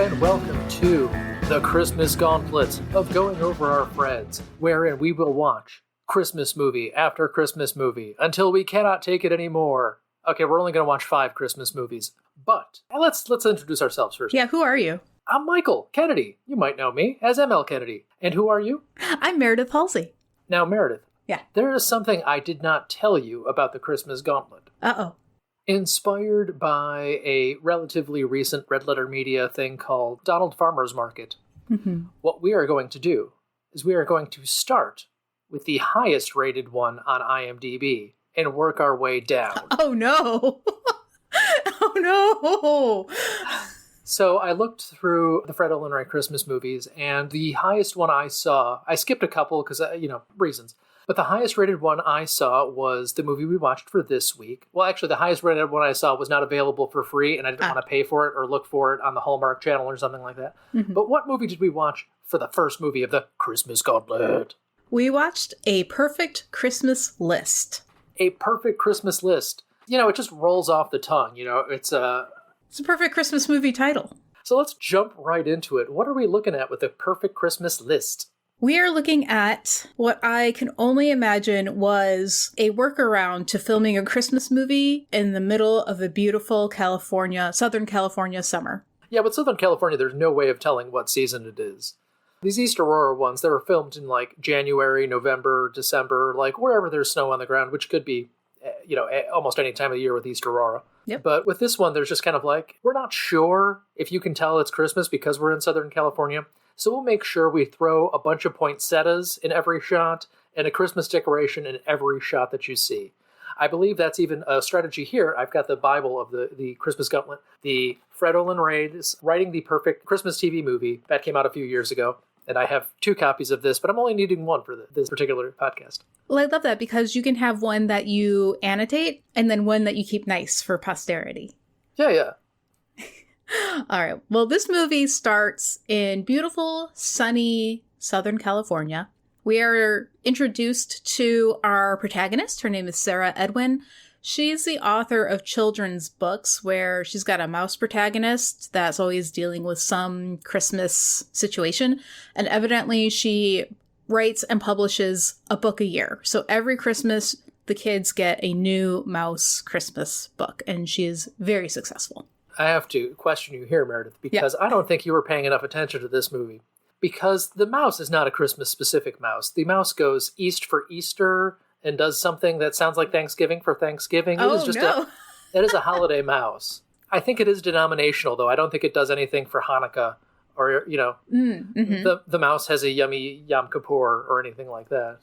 and welcome to the Christmas Gauntlet of Going Over Our Friends, wherein we will watch Christmas movie after Christmas movie until we cannot take it anymore. Okay, we're only going to watch 5 Christmas movies, but let's introduce ourselves first. Yeah, who are you? I'm Michael Kennedy. You might know me as ML Kennedy. And who are you? I'm Meredith Halsey. Now, Meredith. Yeah. There is something I did not tell you about the Christmas Gauntlet. Uh-oh. Inspired by a relatively recent Red Letter Media thing called Donald Farmer's Market, what we are going to do is we are going to start with the highest rated one on IMDb and work our way down. Oh, no. Oh, no. So I looked through the Fred Olen Wright Christmas movies, and the highest one I saw, I skipped a couple because, reasons. But the highest rated one I saw was the movie we watched for this week. Well, actually, the highest rated one I saw was not available for free, and I didn't want to pay for it or look for it on the Hallmark Channel or something like that. But what movie did we watch for the first movie of the Christmas Gauntlet? We watched A Perfect Christmas List. A Perfect Christmas List. It just rolls off the tongue. It's a perfect Christmas movie title. So let's jump right into it. What are we looking at with A Perfect Christmas List? We are looking at what I can only imagine was a workaround to filming a Christmas movie in the middle of a beautiful Southern California summer. Yeah, but Southern California, there's no way of telling what season it is. These East Aurora ones, they were filmed in January, November, December, wherever there's snow on the ground, which could be, almost any time of the year with East Aurora. Yep. But with this one, there's just kind of we're not sure if you can tell it's Christmas because we're in Southern California. So we'll make sure we throw a bunch of poinsettias in every shot and a Christmas decoration in every shot that you see. I believe that's even a strategy here. I've got the Bible of the Christmas Gauntlet. The Fred Olen Wright is writing the perfect Christmas TV movie that came out a few years ago. And I have 2 copies of this, but I'm only needing 1 for this particular podcast. Well, I love that because you can have one that you annotate and then one that you keep nice for posterity. Yeah. All right. Well, this movie starts in beautiful, sunny Southern California. We are introduced to our protagonist. Her name is Sarah Edwin. She's the author of children's books where she's got a mouse protagonist that's always dealing with some Christmas situation. And evidently she writes and publishes a book a year. So every Christmas, the kids get a new mouse Christmas book. And she is very successful. I have to question you here, Meredith, because I don't think you were paying enough attention to this movie. Because the mouse is not a Christmas-specific mouse. The mouse goes east for Easter and does something that sounds like Thanksgiving for Thanksgiving. Oh, it is just it is a holiday mouse. I think it is denominational, though. I don't think it does anything for Hanukkah or, the mouse has a yummy Yom Kippur or anything like that.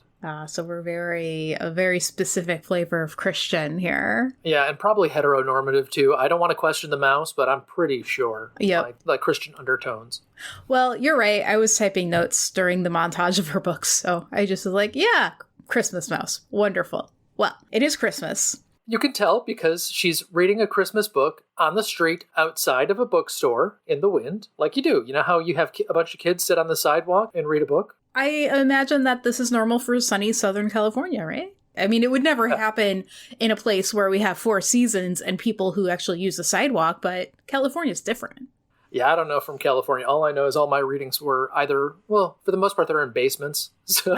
So we're a very specific flavor of Christian here. Yeah, and probably heteronormative, too. I don't want to question the mouse, but I'm pretty sure. Yeah. Like Christian undertones. Well, you're right. I was typing notes during the montage of her books, so I just was like, yeah, Christmas mouse. Wonderful. Well, it is Christmas. You can tell because she's reading a Christmas book on the street outside of a bookstore in the wind, like you do. You know how you have a bunch of kids sit on the sidewalk and read a book? I imagine that this is normal for sunny Southern California, right? I mean, it would never happen in a place where we have 4 seasons and people who actually use the sidewalk, but California's different. Yeah, I don't know from California. All I know is all my readings were either, well, for the most part, they're in basements. So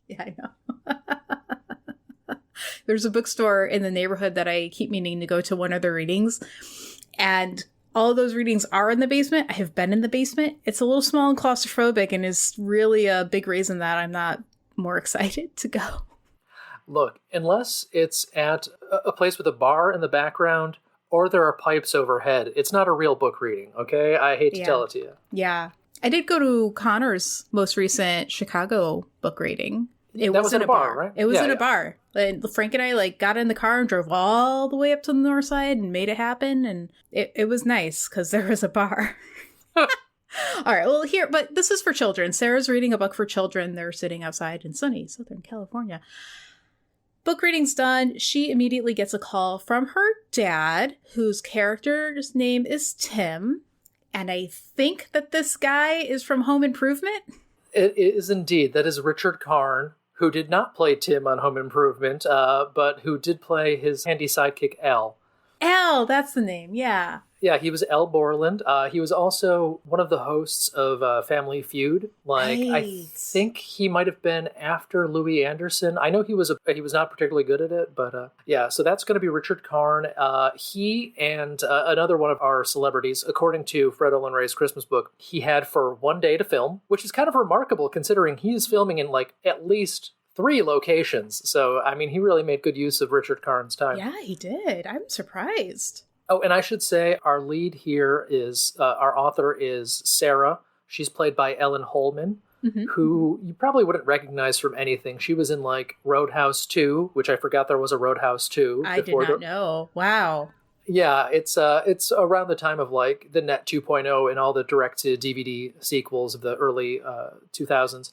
yeah, I know. There's a bookstore in the neighborhood that I keep meaning to go to one of the readings. And all of those readings are in the basement. I have been in the basement. It's a little small and claustrophobic and is really a big reason that I'm not more excited to go. Look, unless it's at a place with a bar in the background or there are pipes overhead, it's not a real book reading, okay? I hate to tell it to you. Yeah. I did go to Connor's most recent Chicago book reading. It was in a bar, right? It was in a bar. And Frank and I got in the car and drove all the way up to the north side and made it happen. And it was nice because there was a bar. All right. Well, but this is for children. Sarah's reading a book for children. They're sitting outside in sunny Southern California. Book reading's done. She immediately gets a call from her dad, whose character's name is Tim. And I think that this guy is from Home Improvement. It is indeed. That is Richard Karn, who did not play Tim on Home Improvement, but who did play his handy sidekick, Al. Al, that's the name, yeah. Yeah, he was L. Borland. He was also one of the hosts of Family Feud. Like, right. I think he might have been after Louis Anderson. I know he was not particularly good at it, but yeah. So that's going to be Richard Karn. He and another one of our celebrities, according to Fred Olen Ray's Christmas book, he had for one day to film, which is kind of remarkable considering he's filming in like at least 3 locations. So, I mean, he really made good use of Richard Karn's time. Yeah, he did. I'm surprised. Oh, and I should say our lead here is, our author is Sarah. She's played by Ellen Holman, who you probably wouldn't recognize from anything. She was in like Roadhouse 2, which I forgot there was a Roadhouse 2. I did not know. Wow. Yeah, it's around the time of like the Net 2.0 and all the direct-to-DVD sequels of the early 2000s.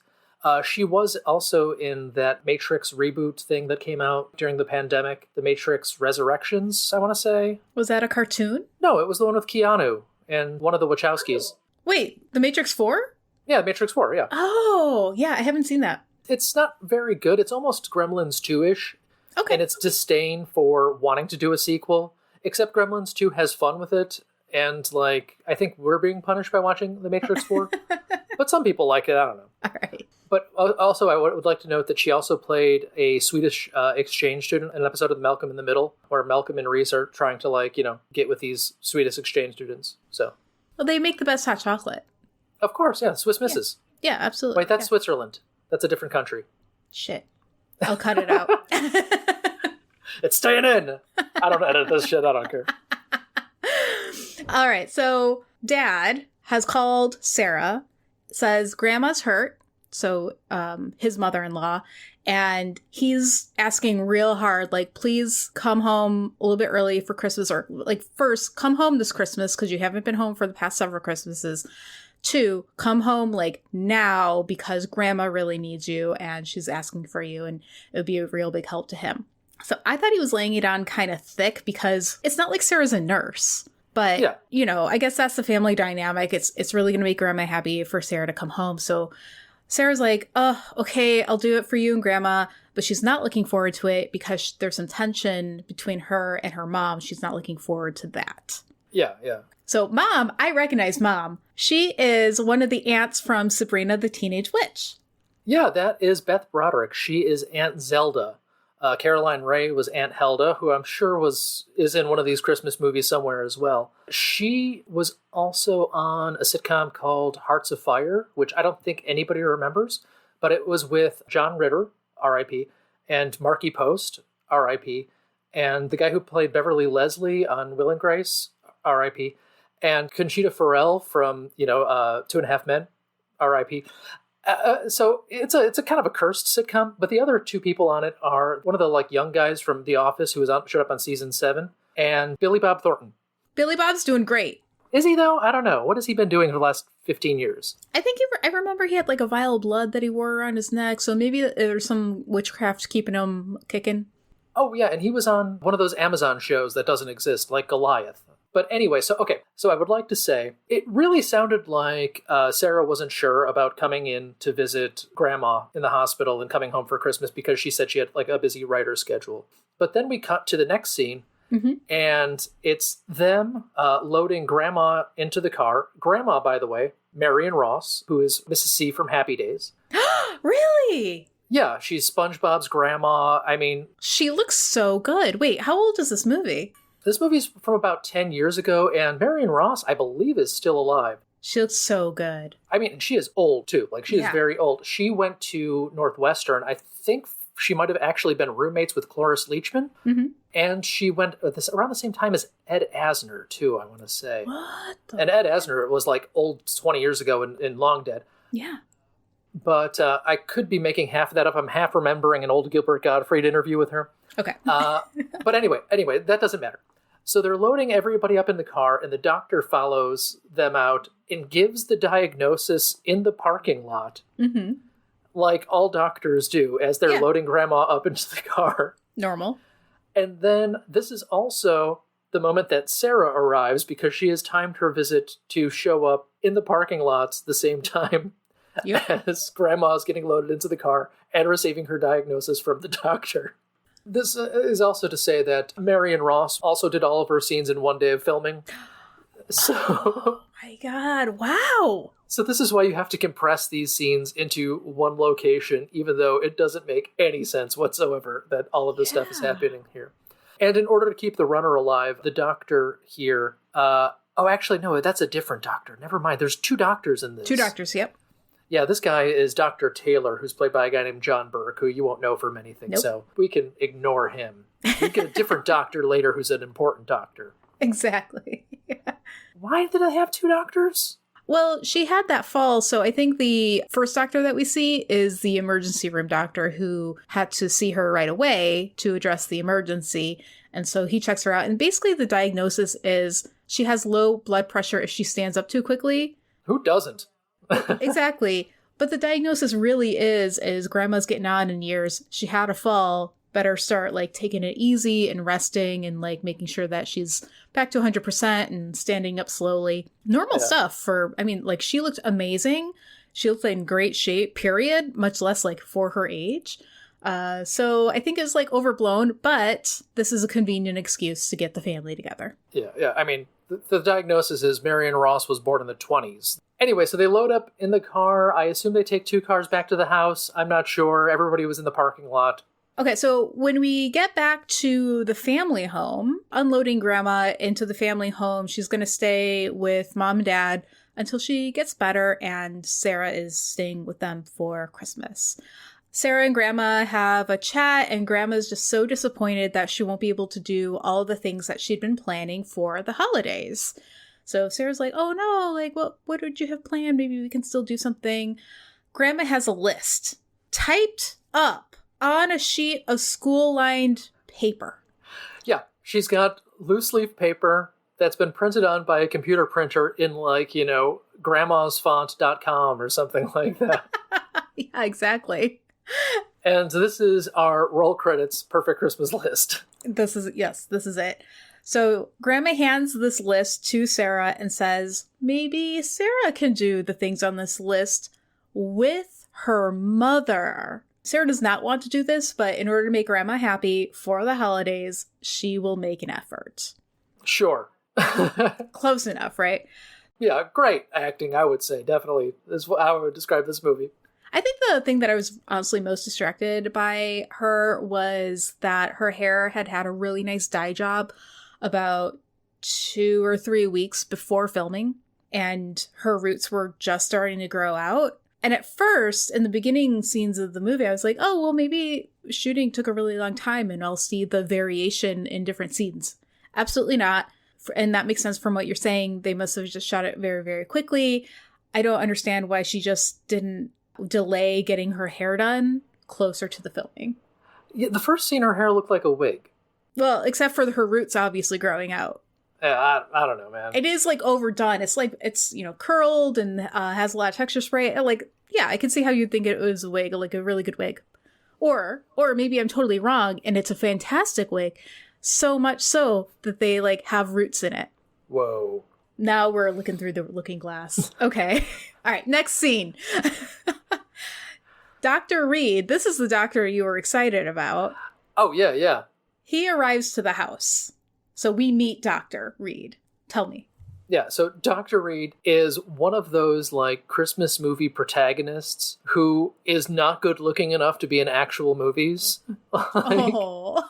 She was also in that Matrix reboot thing that came out during the pandemic, The Matrix Resurrections, I want to say. Was that a cartoon? No, it was the one with Keanu and one of the Wachowskis. Wait, The Matrix 4? Yeah, Matrix 4, yeah. Oh, yeah, I haven't seen that. It's not very good. It's almost Gremlins 2-ish. Okay. And it's disdain for wanting to do a sequel, except Gremlins 2 has fun with it. And, like, I think we're being punished by watching The Matrix 4. But some people like it, I don't know. All right. But also, I would like to note that she also played a Swedish exchange student in an episode of Malcolm in the Middle, where Malcolm and Reese are trying to, like, get with these Swedish exchange students. So, well, they make the best hot chocolate. Of course, yeah. Swiss Misses. Yeah, absolutely. Wait, that's Switzerland. That's a different country. Shit. I'll cut it out. It's staying in. I don't edit this shit. I don't care. All right. So, Dad has called Sarah, says Grandma's hurt. So his mother-in-law, and he's asking real hard, like, please come home a little bit early for Christmas, or like, first, come home this Christmas because you haven't been home for the past several Christmases. 2, come home like now because Grandma really needs you and she's asking for you, and it would be a real big help to him. So I thought he was laying it on kind of thick because it's not like Sarah's a nurse. But, yeah. I guess that's the family dynamic. It's really going to make Grandma happy for Sarah to come home. So Sarah's like, oh, okay, I'll do it for you and Grandma. But she's not looking forward to it because there's some tension between her and her mom. She's not looking forward to that. Yeah, yeah. So Mom, I recognize Mom. She is one of the aunts from Sabrina the Teenage Witch. Yeah, that is Beth Broderick. She is Aunt Zelda. Caroline Ray was Aunt Helda, who I'm sure is in one of these Christmas movies somewhere as well. She was also on a sitcom called Hearts of Fire, which I don't think anybody remembers, but it was with John Ritter, R.I.P., and Marky Post, R.I.P., and the guy who played Beverly Leslie on Will and Grace, R.I.P., and Conchita Ferrell from, 2.5 Men, R.I.P., so it's a kind of a cursed sitcom, but the other 2 people on it are one of the like young guys from The Office who showed up on season 7, and Billy Bob Thornton. Billy Bob's doing great. Is he though? I don't know. What has he been doing for the last 15 years? I think I remember he had like a vial of blood that he wore around his neck, so maybe there's some witchcraft keeping him kicking. Oh yeah, and he was on one of those Amazon shows that doesn't exist, like Goliath. But anyway, so I would like to say, it really sounded like Sarah wasn't sure about coming in to visit Grandma in the hospital and coming home for Christmas because she said she had like a busy writer's schedule. But then we cut to the next scene, and it's them loading Grandma into the car. Grandma, by the way, Marion Ross, who is Mrs. C from Happy Days. Really? Yeah, she's SpongeBob's grandma. I mean... She looks so good. Wait, how old is this movie? This movie's from about 10 years ago, and Marion Ross, I believe, is still alive. She looks so good. I mean, she is old, too. Like, she is very old. She went to Northwestern. I think she might have actually been roommates with Cloris Leachman. And she went around the same time as Ed Asner, too, I want to say. What? And Ed Asner was, like, old 20 years ago in Long Dead. Yeah. But I could be making half of that up. I'm half remembering an old Gilbert Gottfried interview with her. Okay. But anyway, that doesn't matter. So they're loading everybody up in the car, and the doctor follows them out and gives the diagnosis in the parking lot, like all doctors do as they're loading Grandma up into the car. Normal. And then this is also the moment that Sarah arrives because she has timed her visit to show up in the parking lots the same time as Grandma is getting loaded into the car and receiving her diagnosis from the doctor. This is also to say that Marion Ross also did all of her scenes in one day of filming. So... Oh my God, wow! So this is why you have to compress these scenes into one location, even though it doesn't make any sense whatsoever that all of this stuff is happening here. And in order to keep the runner alive, the doctor here... actually, no, that's a different doctor. Never mind. There's 2 doctors in this. 2 doctors, yep. Yeah, this guy is Dr. Taylor, who's played by a guy named John Burke, who you won't know from anything, nope. So we can ignore him. We get a different doctor later who's an important doctor. Exactly. Yeah. Why did I have 2 doctors? Well, she had that fall, so I think the first doctor that we see is the emergency room doctor who had to see her right away to address the emergency. And so he checks her out. And basically the diagnosis is she has low blood pressure if she stands up too quickly. Who doesn't? Exactly. But the diagnosis really is grandma's getting on in years. She had a fall. Better start like taking it easy and resting and like making sure that she's back to 100% and standing up slowly. Normal stuff for, I mean, like she looked amazing. She looked in great shape, period, much less like for her age. So I think it's like overblown, but this is a convenient excuse to get the family together. Yeah. I mean, the diagnosis is Marion Ross was born in the 20s. Anyway, so they load up in the car. I assume they take 2 cars back to the house. I'm not sure. Everybody was in the parking lot. Okay, so when we get back to the family home, unloading grandma into the family home, she's going to stay with mom and dad until she gets better, and Sarah is staying with them for Christmas. Sarah and grandma have a chat, and grandma's just so disappointed that she won't be able to do all the things that she'd been planning for the holidays. So Sarah's like, oh no, like, what did you have planned? Maybe we can still do something. Grandma has a list typed up on a sheet of school-lined paper. Yeah, she's got loose leaf paper that's been printed on by a computer printer in like, grandmasfont.com or something like that. Yeah, exactly. And this is our roll credits perfect Christmas list. This is it. So grandma hands this list to Sarah and says, maybe Sarah can do the things on this list with her mother. Sarah does not want to do this, but in order to make grandma happy for the holidays, she will make an effort. Sure. Close enough, right? Yeah, great acting, I would say. Definitely. This is how I would describe this movie. I think the thing that I was honestly most distracted by her was that her hair had a really nice dye job about 2 or 3 weeks before filming, and her roots were just starting to grow out. And at first, in the beginning scenes of the movie, I was like, oh, well, maybe shooting took a really long time and I'll see the variation in different scenes. Absolutely not. And that makes sense from what you're saying. They must have just shot it very, very quickly. I don't understand why she just didn't delay getting her hair done closer to the filming. Yeah, the first scene, her hair looked like a wig. Well, except for her roots obviously growing out. Yeah, I don't know, man. It is like overdone. It's like it's curled and has a lot of texture spray. Like, yeah, I can see how you'd think it was a wig, like a really good wig, or maybe I'm totally wrong and it's a fantastic wig, so much so that they like have roots in it. Whoa! Now we're looking through the looking glass. Okay, all right. Next scene. Dr. Reed. This is the doctor you were excited about. Oh yeah. He arrives to the house. So we meet Dr. Reed. Tell me. Yeah, so Dr. Reed is one of those, like, Christmas movie protagonists who is not good looking enough to be in actual movies. Oh.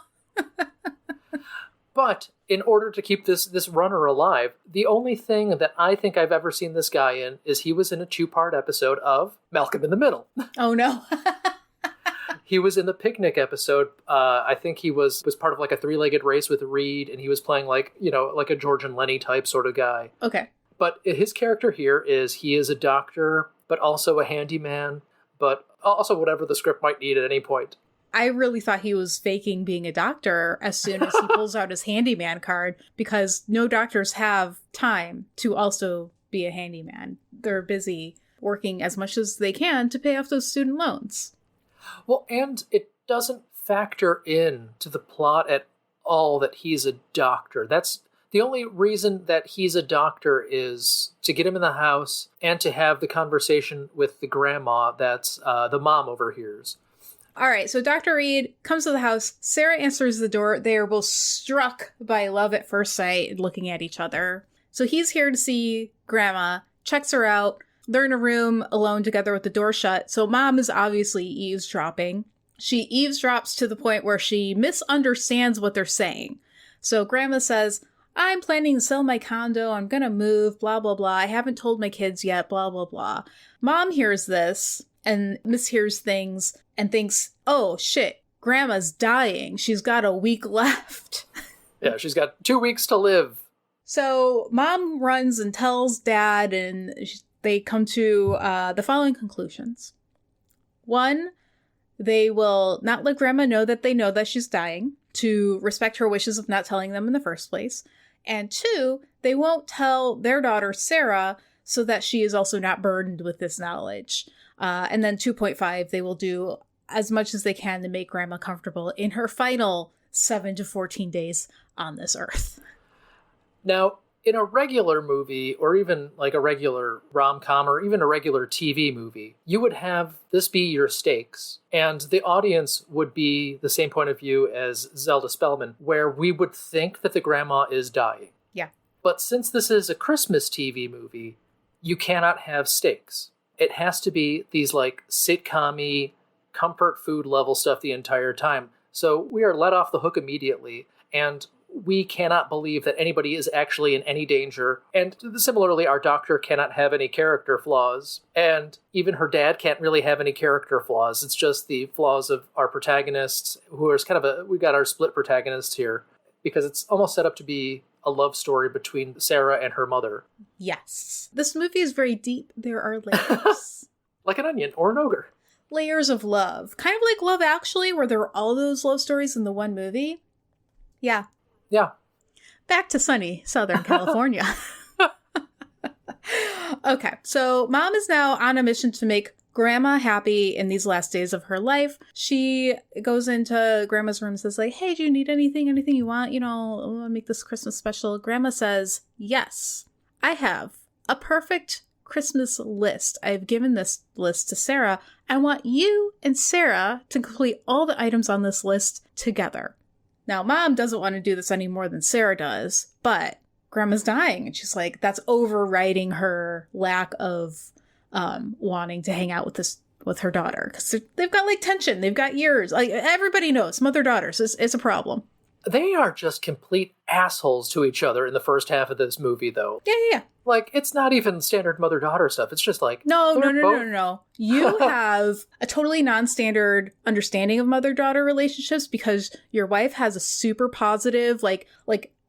But in order to keep this runner alive, the only thing that I think I've ever seen this guy in is he was in a 2-part episode of Malcolm in the Middle. Oh, no. He was in the Picnic episode. I think he was part of like a 3-legged race with Reed, and he was playing like a George and Lenny type sort of guy. Okay. But his character here he is a doctor, but also a handyman, but also whatever the script might need at any point. I really thought he was faking being a doctor as soon as he pulls out his handyman card, because no doctors have time to also be a handyman. They're busy working as much as they can to pay off those student loans. Well, and it doesn't factor in to the plot at all that he's a doctor. That's the only reason that he's a doctor is to get him in the house and to have the conversation with the grandma that's the mom overhears. All right, so Dr. Reed comes to the house. Sarah answers the door. They are both struck by love at first sight, looking at each other. So he's here to see Grandma, checks her out. They're in a room alone together with the door shut. So Mom is obviously eavesdropping. She eavesdrops to the point where she misunderstands what they're saying. So Grandma says, I'm planning to sell my condo. I'm going to move, blah, blah, blah. I haven't told my kids yet, blah, blah, blah. Mom hears this and mishears things and thinks, oh, shit, Grandma's dying. She's got a week left. Yeah, she's got 2 weeks to live. So Mom runs and tells Dad, and they come to the following conclusions. 1, they will not let Grandma know that she's dying to respect her wishes of not telling them in the first place. And 2, they won't tell their daughter, Sarah, so that she is also not burdened with this knowledge. And then 2.5, they will do as much as they can to make Grandma comfortable in her final 7 to 14 days on this earth. Now, in a regular movie, or even like a regular rom-com, or even a regular TV movie, you would have this be your stakes, and the audience would be the same point of view as Zelda Spellman, where we would think that the grandma is dying. Yeah. But since this is a Christmas TV movie, you cannot have stakes. It has to be these like sitcom-y, comfort food level stuff the entire time. So we are let off the hook immediately, and we cannot believe that anybody is actually in any danger. And similarly, our doctor cannot have any character flaws. And even her dad can't really have any character flaws. It's just the flaws of our protagonists, who is kind of we've got our split protagonists here, because it's almost set up to be a love story between Sarah and her mother. Yes. This movie is very deep. There are layers. Like an onion or an ogre. Layers of love. Kind of like Love Actually, where there were all those love stories in the one movie. Yeah. Yeah. Back to sunny Southern California. Okay, so Mom is now on a mission to make Grandma happy in these last days of her life. She goes into Grandma's room and says, like, hey, do you need anything you want? You know, I want to make this Christmas special. Grandma says, yes, I have a perfect Christmas list. I've given this list to Sarah. I want you and Sarah to complete all the items on this list together. Now, Mom doesn't want to do this any more than Sarah does, but Grandma's dying. And she's like, that's overriding her lack of wanting to hang out with her daughter. Because they've got like tension. They've got years. Like everybody knows, mother-daughters, it's a problem. They are just complete assholes to each other in the first half of this movie, though. Yeah. Like, it's not even standard mother-daughter stuff. It's just like... No. You have a totally non-standard understanding of mother-daughter relationships because your wife has a super positive, like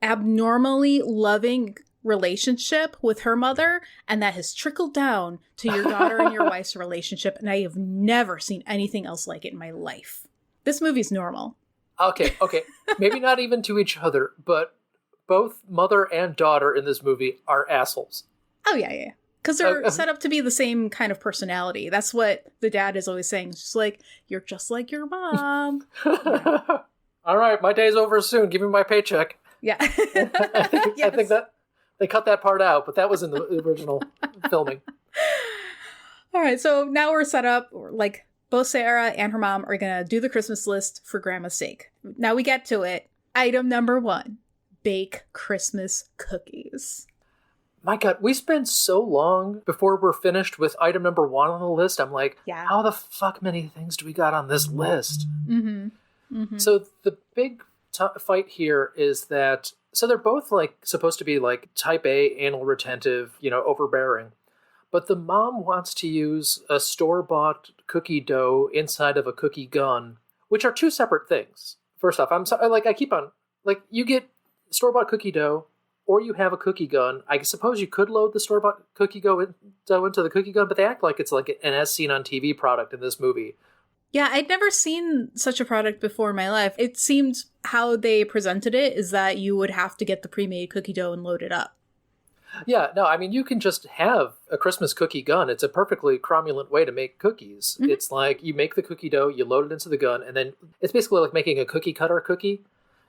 abnormally loving relationship with her mother, and that has trickled down to your daughter and your wife's relationship, and I have never seen anything else like it in my life. This movie's normal. Okay. Maybe not even to each other, but both mother and daughter in this movie are assholes. Oh, yeah. Because they're set up to be the same kind of personality. That's what the dad is always saying. It's just like, you're just like your mom. Yeah. All right, my day's over soon. Give me my paycheck. Yeah. I think that they cut that part out, but that was in the original filming. All right, so now we're set up, like, both Sarah and her mom are going to do the Christmas list for Grandma's sake. Now we get to it. Item number 1, bake Christmas cookies. My God, we spend so long before we're finished with item number 1 on the list. I'm like, How the fuck many things do we got on this list? Mm-hmm. So the big fight here is that, so they're both like supposed to be like type A, anal retentive, overbearing. But the mom wants to use a store-bought cookie dough inside of a cookie gun, which are 2 separate things. First off, you get store-bought cookie dough, or you have a cookie gun. I suppose you could load the store-bought cookie dough into the cookie gun, but they act like it's like an as-seen-on-TV product in this movie. Yeah, I'd never seen such a product before in my life. It seemed how they presented it is that you would have to get the pre-made cookie dough and load it up. Yeah, no, I mean, you can just have a Christmas cookie gun. It's a perfectly cromulent way to make cookies. Mm-hmm. It's like you make the cookie dough, you load it into the gun, and then it's basically like making a cookie cutter cookie.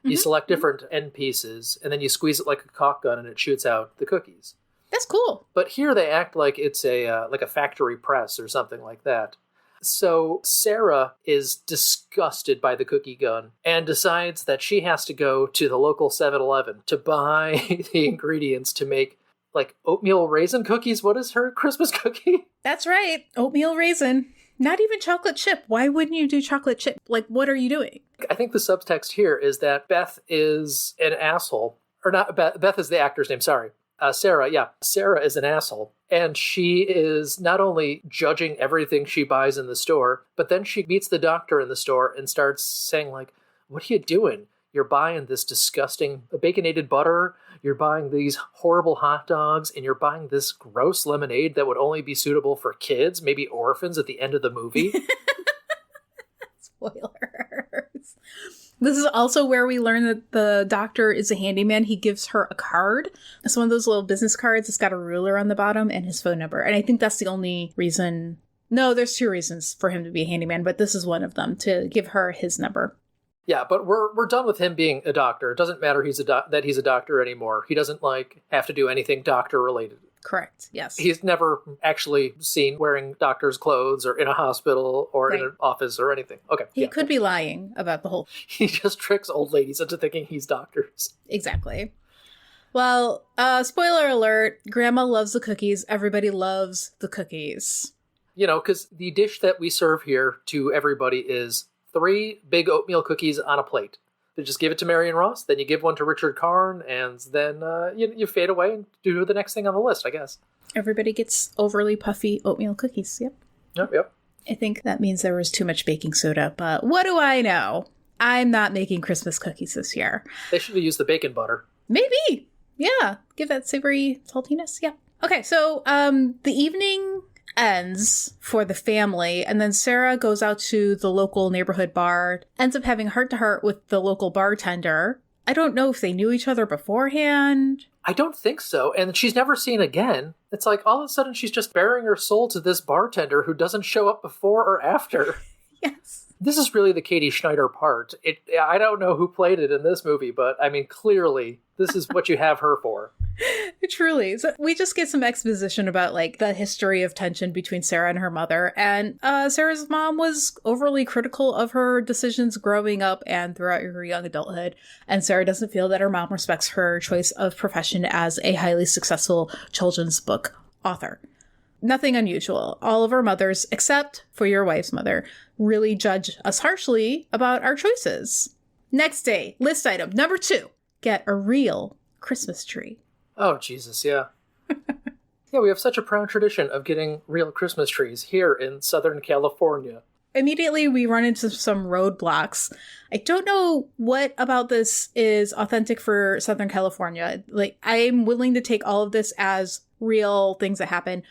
You select different end pieces, and then you squeeze it like a caulk gun, and it shoots out the cookies. That's cool. But here they act like it's a factory press or something like that. So Sarah is disgusted by the cookie gun and decides that she has to go to the local 7-Eleven to buy the ingredients to make like oatmeal raisin cookies. What is her Christmas cookie? That's right. Oatmeal raisin. Not even chocolate chip. Why wouldn't you do chocolate chip? Like, what are you doing? I think the subtext here is that Beth is an asshole. Or not, Beth is the actor's name, sorry. Sarah, yeah. Sarah is an asshole. And she is not only judging everything she buys in the store, but then she meets the doctor in the store and starts saying, like, what are you doing? You're buying this disgusting baconated butter, you're buying these horrible hot dogs, and you're buying this gross lemonade that would only be suitable for kids, maybe orphans at the end of the movie. Spoilers. This is also where we learn that the doctor is a handyman. He gives her a card. It's one of those little business cards. It's got a ruler on the bottom and his phone number. And I think that's the only reason. No, there's 2 reasons for him to be a handyman, but this is one of them, to give her his number. Yeah, but we're done with him being a doctor. It doesn't matter that he's a doctor anymore. He doesn't have to do anything doctor related. Correct. Yes. He's never actually seen wearing doctor's clothes or in a hospital or in an office or anything. Okay. He could be lying about the whole. He just tricks old ladies into thinking he's doctors. Exactly. Well, spoiler alert, Grandma loves the cookies. Everybody loves the cookies. You know, because the dish that we serve here to everybody is 3 big oatmeal cookies on a plate. You just give it to Marion Ross, then you give one to Richard Karn, and then you fade away and do the next thing on the list, I guess. Everybody gets overly puffy oatmeal cookies. Yep. Yep. I think that means there was too much baking soda, but what do I know? I'm not making Christmas cookies this year. They should have used the bacon butter. Maybe. Yeah. Give that savory saltiness. Yeah. Okay, so the evening ends for the family, and then Sarah goes out to the local neighborhood bar, ends up having heart-to-heart with the local bartender. I don't know if they knew each other beforehand. I don't think so, and she's never seen again. It's like all of a sudden she's just bearing her soul to this bartender who doesn't show up before or after. Yes. This is really the Katie Schneider part. I don't know who played it in this movie, but I mean, clearly, this is what you have her for. Truly. So we just get some exposition about like the history of tension between Sarah and her mother. And Sarah's mom was overly critical of her decisions growing up and throughout her young adulthood. And Sarah doesn't feel that her mom respects her choice of profession as a highly successful children's book author. Nothing unusual. All of our mothers, except for your wife's mother, really judge us harshly about our choices. Next day, list item number 2, get a real Christmas tree. Oh, Jesus, yeah. Yeah, we have such a proud tradition of getting real Christmas trees here in Southern California. Immediately, we run into some roadblocks. I don't know what about this is authentic for Southern California. Like, I'm willing to take all of this as real things that happen.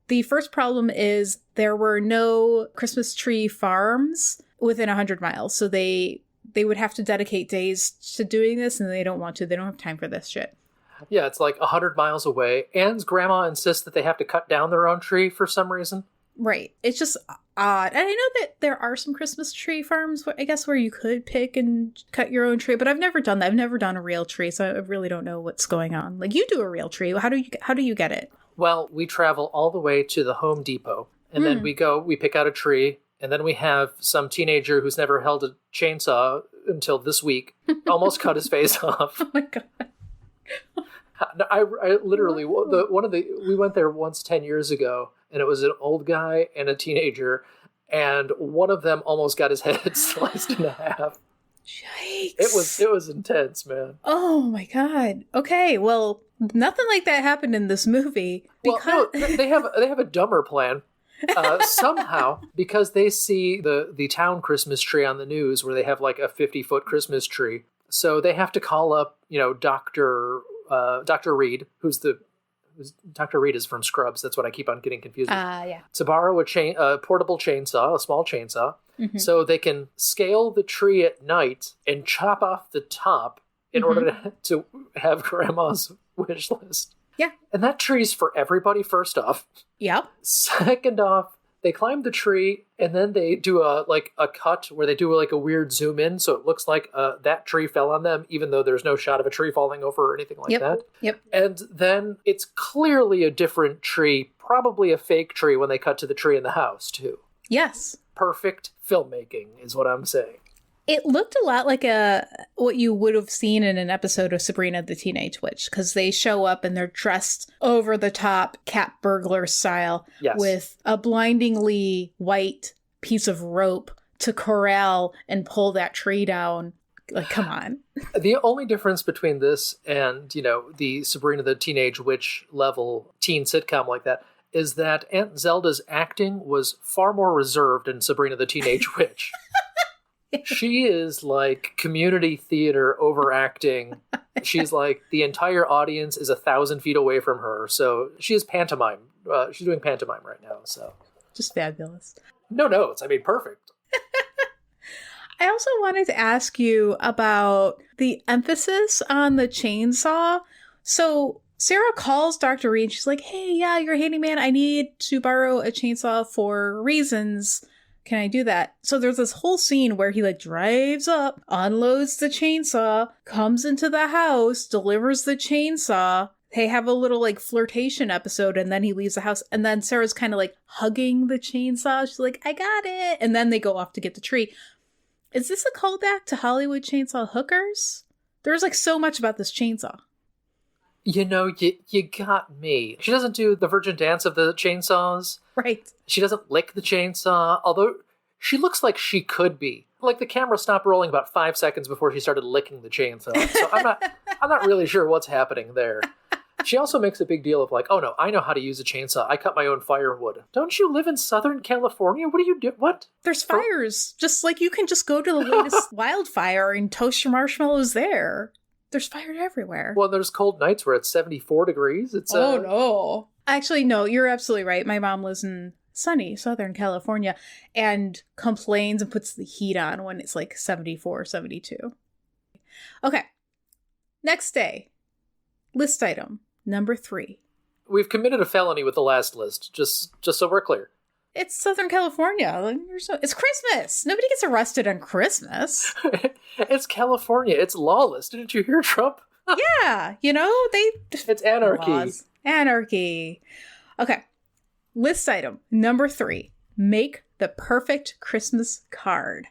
The first problem is there were no Christmas tree farms within 100 miles. So they would have to dedicate days to doing this, and they don't want to. They don't have time for this shit. Yeah, it's like 100 miles away. Anne's grandma insists that they have to cut down their own tree for some reason. Right. It's just odd. And I know that there are some Christmas tree farms, I guess, where you could pick and cut your own tree, but I've never done that. I've never done a real tree, so I really don't know what's going on. Like, you do a real tree. How do you get it? Well, we travel all the way to the Home Depot, and then we pick out a tree, and then we have some teenager who's never held a chainsaw until this week almost cut his face off. Oh my God. I literally, we went there once 10 years ago, and it was an old guy and a teenager, and one of them almost got his head sliced in half. Yikes. It was intense, man. Oh my God. Okay, well, nothing like that happened in this movie. Because... Well, no, they have a dumber plan. Somehow, because they see the town Christmas tree on the news where they have like a 50-foot Christmas tree. So they have to call up, Dr. Reed, Dr. Reed is from Scrubs. That's what I keep on getting confused with. Yeah. To borrow a portable chainsaw, a small chainsaw, so they can scale the tree at night and chop off the top in order to have Grandma's wish list. Yeah. And that tree's for everybody, first off. Yep. Second off, they climb the tree and then they do a cut where they do a weird zoom in, so it looks like that tree fell on them, even though there's no shot of a tree falling over or anything like that. Yep. And then it's clearly a different tree, probably a fake tree when they cut to the tree in the house, too. Yes. Perfect filmmaking is what I'm saying. It looked a lot like what you would have seen in an episode of Sabrina the Teenage Witch, because they show up and they're dressed over the top cat burglar style with a blindingly white piece of rope to corral and pull that tree down. Like, come on. The only difference between this and, the Sabrina the Teenage Witch level teen sitcom like that is that Aunt Zelda's acting was far more reserved in Sabrina the Teenage Witch. She is like community theater overacting. She's like the entire audience is 1,000 feet away from her. So she is pantomime. She's doing pantomime right now. So just fabulous. No notes. I mean, perfect. I also wanted to ask you about the emphasis on the chainsaw. So Sarah calls Dr. Reed. She's like, hey, yeah, you're a handyman. I need to borrow a chainsaw for reasons. Can I do that? So there's this whole scene where he like drives up, unloads the chainsaw, comes into the house, delivers the chainsaw. They have a little like flirtation episode, and then he leaves the house. And then Sarah's kind of like hugging the chainsaw. She's like, I got it. And then they go off to get the tree. Is this a callback to Hollywood chainsaw hookers? There's like so much about this chainsaw. You got me. She doesn't do the virgin dance of the chainsaws. Right. She doesn't lick the chainsaw, although she looks like she could be. Like the camera stopped rolling about 5 seconds before she started licking the chainsaw. So I'm not really sure what's happening there. She also makes a big deal of like, oh no, I know how to use a chainsaw. I cut my own firewood. Don't you live in Southern California? What do you do? What? There's fires. Just like you can just go to the latest wildfire and toast your marshmallows there. There's fire everywhere. Well, there's cold nights where it's 74 degrees. It's Oh, no. Actually, no, you're absolutely right. My mom lives in sunny Southern California and complains and puts the heat on when it's like 74, 72. Okay. Next day. List item number 3. We've committed a felony with the last list, just so we're clear. It's Southern California. It's Christmas. Nobody gets arrested on Christmas. It's California. It's lawless. Didn't you hear Trump? Yeah. It's anarchy. Laws. Anarchy. Okay. List item number 3. Make the perfect Christmas card.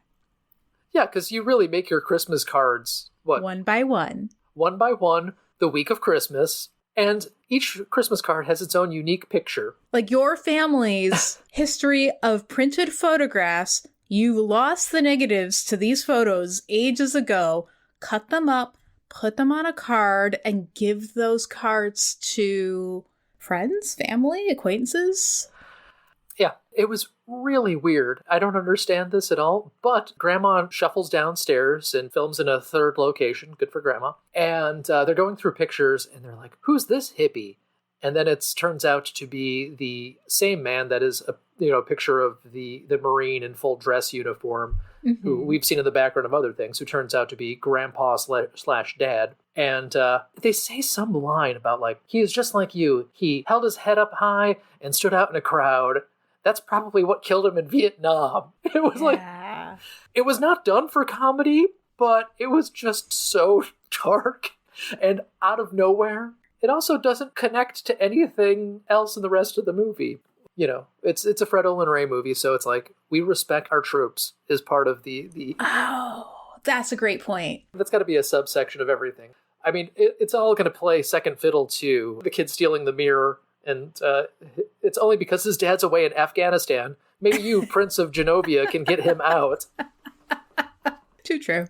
Yeah, because you really make your Christmas cards, what? One by one. One by one, the week of Christmas. And each Christmas card has its own unique picture. Like your family's history of printed photographs, you lost the negatives to these photos ages ago, cut them up, put them on a card, and give those cards to friends, family, acquaintances. Yeah, it was really weird. I don't understand this at all, but Grandma shuffles downstairs and films in a third location. Good for Grandma. And they're going through pictures, and they're like, who's this hippie? And then it turns out to be the same man that is a picture of the Marine in full dress uniform, who we've seen in the background of other things, who turns out to be Grandpa / Dad. And they say some line about like, he is just like you. He held his head up high and stood out in a crowd. That's probably what killed him in Vietnam. It was like, it was not done for comedy, but it was just so dark and out of nowhere. It also doesn't connect to anything else in the rest of the movie. It's a Fred Olen Ray movie, so it's like, we respect our troops is part of the... Oh, that's a great point. That's got to be a subsection of everything. I mean, it's all going to play second fiddle to the kid stealing the mirror. And it's only because his dad's away in Afghanistan. Maybe you, Prince of Genovia, can get him out. Too true.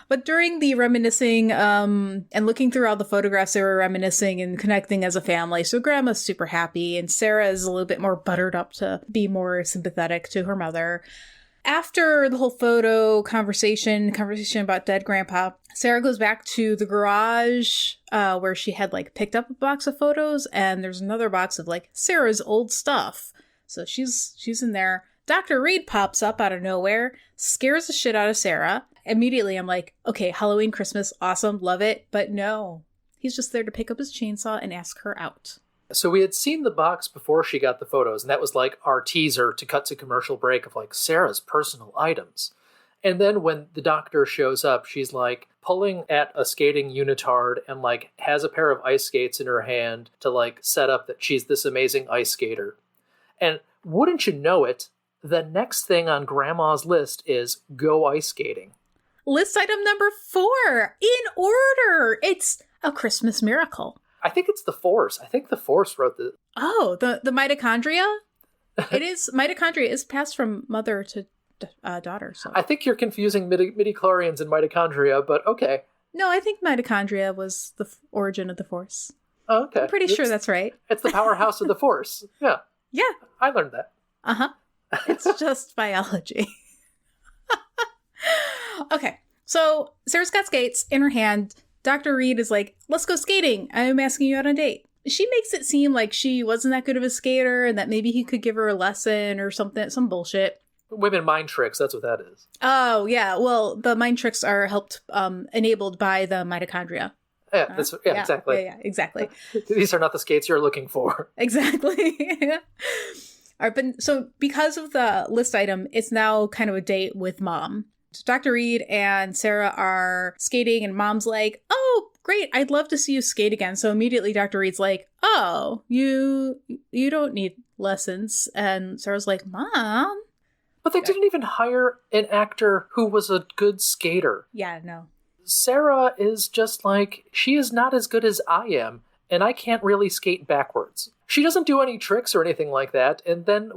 But during the reminiscing and looking through all the photographs, they were reminiscing and connecting as a family. So Grandma's super happy, and Sarah is a little bit more buttered up to be more sympathetic to her mother. After the whole photo conversation about dead Grandpa, Sarah goes back to the garage where she had like picked up a box of photos, and there's another box of like Sarah's old stuff. So she's in there. Dr. Reed pops up out of nowhere, scares the shit out of Sarah. Immediately I'm like, okay, Halloween, Christmas, awesome, love it. But no, he's just there to pick up his chainsaw and ask her out. So we had seen the box before she got the photos, and that was like our teaser to cut to commercial break of like Sarah's personal items. And then when the doctor shows up, she's like pulling at a skating unitard and like has a pair of ice skates in her hand to like set up that she's this amazing ice skater. And wouldn't you know it, the next thing on Grandma's list is go ice skating. List item number 4, in order. It's A Christmas Miracle. I think it's the Force. I think the Force wrote the... Oh, the mitochondria? It is. Mitochondria is passed from mother to daughter. So I think you're confusing midichlorians and mitochondria, but okay. No, I think mitochondria was the origin of the Force. Oh, okay. I'm pretty sure that's right. It's the powerhouse of the Force. Yeah. Yeah. I learned that. Uh-huh. It's just biology. Okay. So Sarah's got skates in her hand. Dr. Reed is like, let's go skating. I'm asking you out on a date. She makes it seem like she wasn't that good of a skater and that maybe he could give her a lesson or something, some bullshit. Women mind tricks, that's what that is. Oh, yeah. Well, the mind tricks are enabled by the mitochondria. Yeah, exactly. Yeah, exactly. These are not the skates you're looking for. Exactly. All right, but so because of the list item, it's now kind of a date with Mom. So Dr. Reed and Sarah are skating and Mom's like, oh, great, I'd love to see you skate again. So immediately Dr. Reed's like, oh, you don't need lessons. And Sarah's like, Mom. But they didn't even hire an actor who was a good skater. Yeah, no. Sarah is just like, she is not as good as I am, and I can't really skate backwards. She doesn't do any tricks or anything like that. And then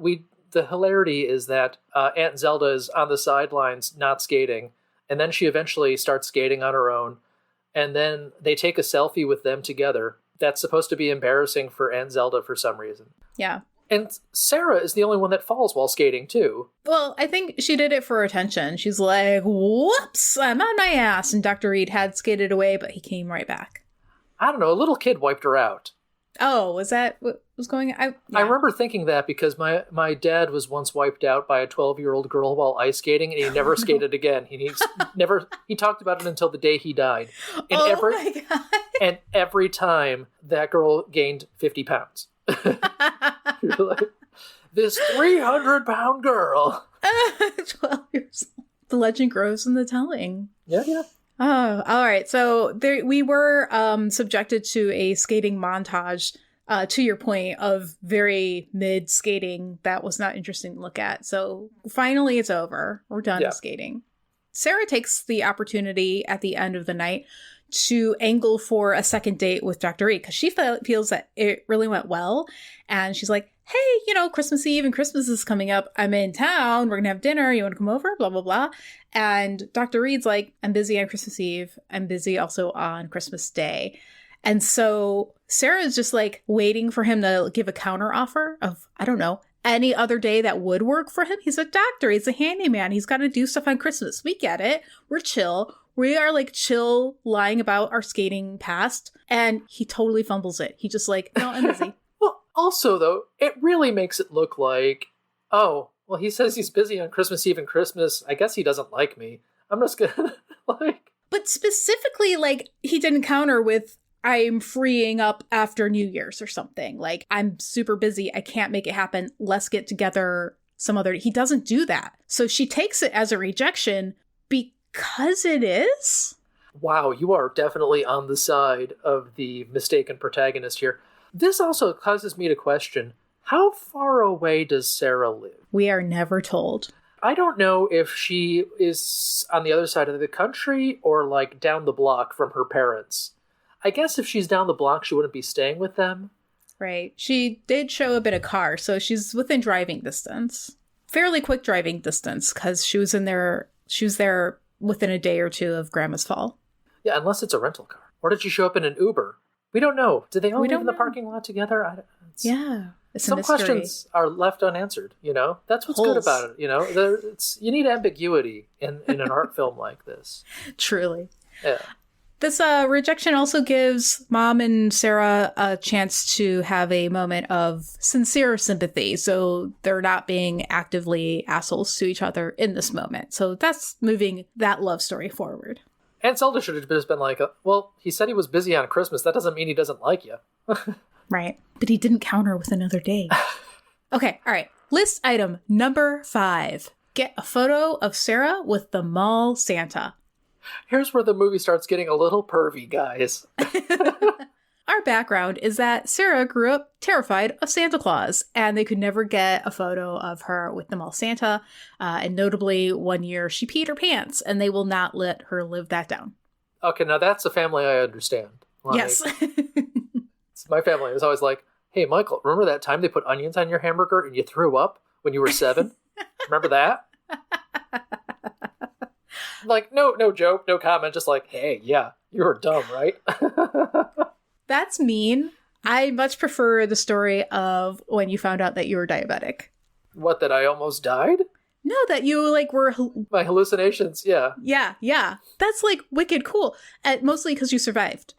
the hilarity is that Aunt Zelda is on the sidelines not skating, and then she eventually starts skating on her own, and then they take a selfie with them together. That's supposed to be embarrassing for Aunt Zelda for some reason. Yeah. And Sarah is the only one that falls while skating, too. Well, I think she did it for attention. She's like, whoops, I'm on my ass. And Dr. Reed had skated away, but he came right back. I don't know, a little kid wiped her out. Oh, was that what was going on? I remember thinking that because my dad was once wiped out by a 12-year-old girl while ice skating, and he never skated again. He talked about it until the day he died. And my God. And every time that girl gained 50 pounds. You're like, this 300-pound girl. 12 years old. The legend grows in the telling. Yeah. Oh, all right. So we were subjected to a skating montage, to your point, of very mid skating that was not interesting to look at. So finally it's over. We're done with skating. Sarah takes the opportunity at the end of the night to angle for a second date with Dr. Reed because she feels that it really went well. And she's like, hey, Christmas Eve and Christmas is coming up. I'm in town. We're going to have dinner. You want to come over? Blah, blah, blah. And Dr. Reed's like, I'm busy on Christmas Eve. I'm busy also on Christmas Day. And so Sarah is just like waiting for him to give a counter offer of, I don't know, any other day that would work for him. He's a doctor. He's a handyman. He's got to do stuff on Christmas. We get it. We're chill. We are like chill lying about our skating past. And he totally fumbles it. He just like, no, I'm busy. Well, also, though, it really makes it look like, oh, well, he says he's busy on Christmas Eve and Christmas. I guess he doesn't like me. I'm just gonna like... But specifically, like, he didn't counter with, I'm freeing up after New Year's or something. Like, I'm super busy. I can't make it happen. Let's get together some other... He doesn't do that. So she takes it as a rejection because it is? Wow, you are definitely on the side of the mistaken protagonist here. This also causes me to question, how far away does Sarah live? We are never told. I don't know if she is on the other side of the country or like down the block from her parents. I guess if she's down the block, she wouldn't be staying with them. Right. She did show a bit of car, so she's within driving distance. Fairly quick driving distance, because she was there within a day or two of Grandma's fall. Yeah, unless it's a rental car. Or did she show up in an Uber? We don't know. Did they all live in the parking lot together? It's some questions are left unanswered, That's what's good about it, you need ambiguity in an art film like this. Truly. Yeah. This rejection also gives Mom and Sarah a chance to have a moment of sincere sympathy. So they're not being actively assholes to each other in this moment. So that's moving that love story forward. Aunt Zelda should have just been like, well, he said he was busy on Christmas. That doesn't mean he doesn't like you. Right. But he didn't counter with another day. Okay. All right. List item number 5. Get a photo of Sarah with the mall Santa. Here's where the movie starts getting a little pervy, guys. our background is that Sarah grew up terrified of Santa Claus, and they could never get a photo of her with the mall Santa. And notably, one year she peed her pants, and they will not let her live that down. Okay, now that's a family I understand. Like, yes. My family was always like, hey, Michael, remember that time they put onions on your hamburger and you threw up when you were 7? Remember that? Like, no joke, no comment, just like, hey, yeah, you were dumb, right? That's mean. I much prefer the story of when you found out that you were diabetic. What, that I almost died? No, that you, like, were... My hallucinations, yeah. Yeah. That's, like, wicked cool. Mostly because you survived.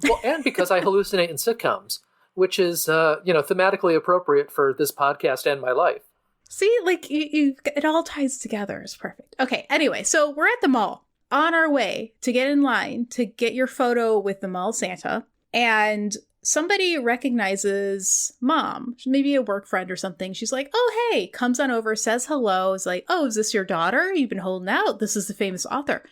Well, and because I hallucinate in sitcoms, which is, thematically appropriate for this podcast and my life. See, like, it all ties together. It's perfect. Okay, anyway, so we're at the mall, on our way to get in line to get your photo with the mall Santa, and somebody recognizes Mom, maybe a work friend or something. She's like, oh, hey, comes on over, says hello, is like, oh, is this your daughter? You've been holding out. This is the famous author.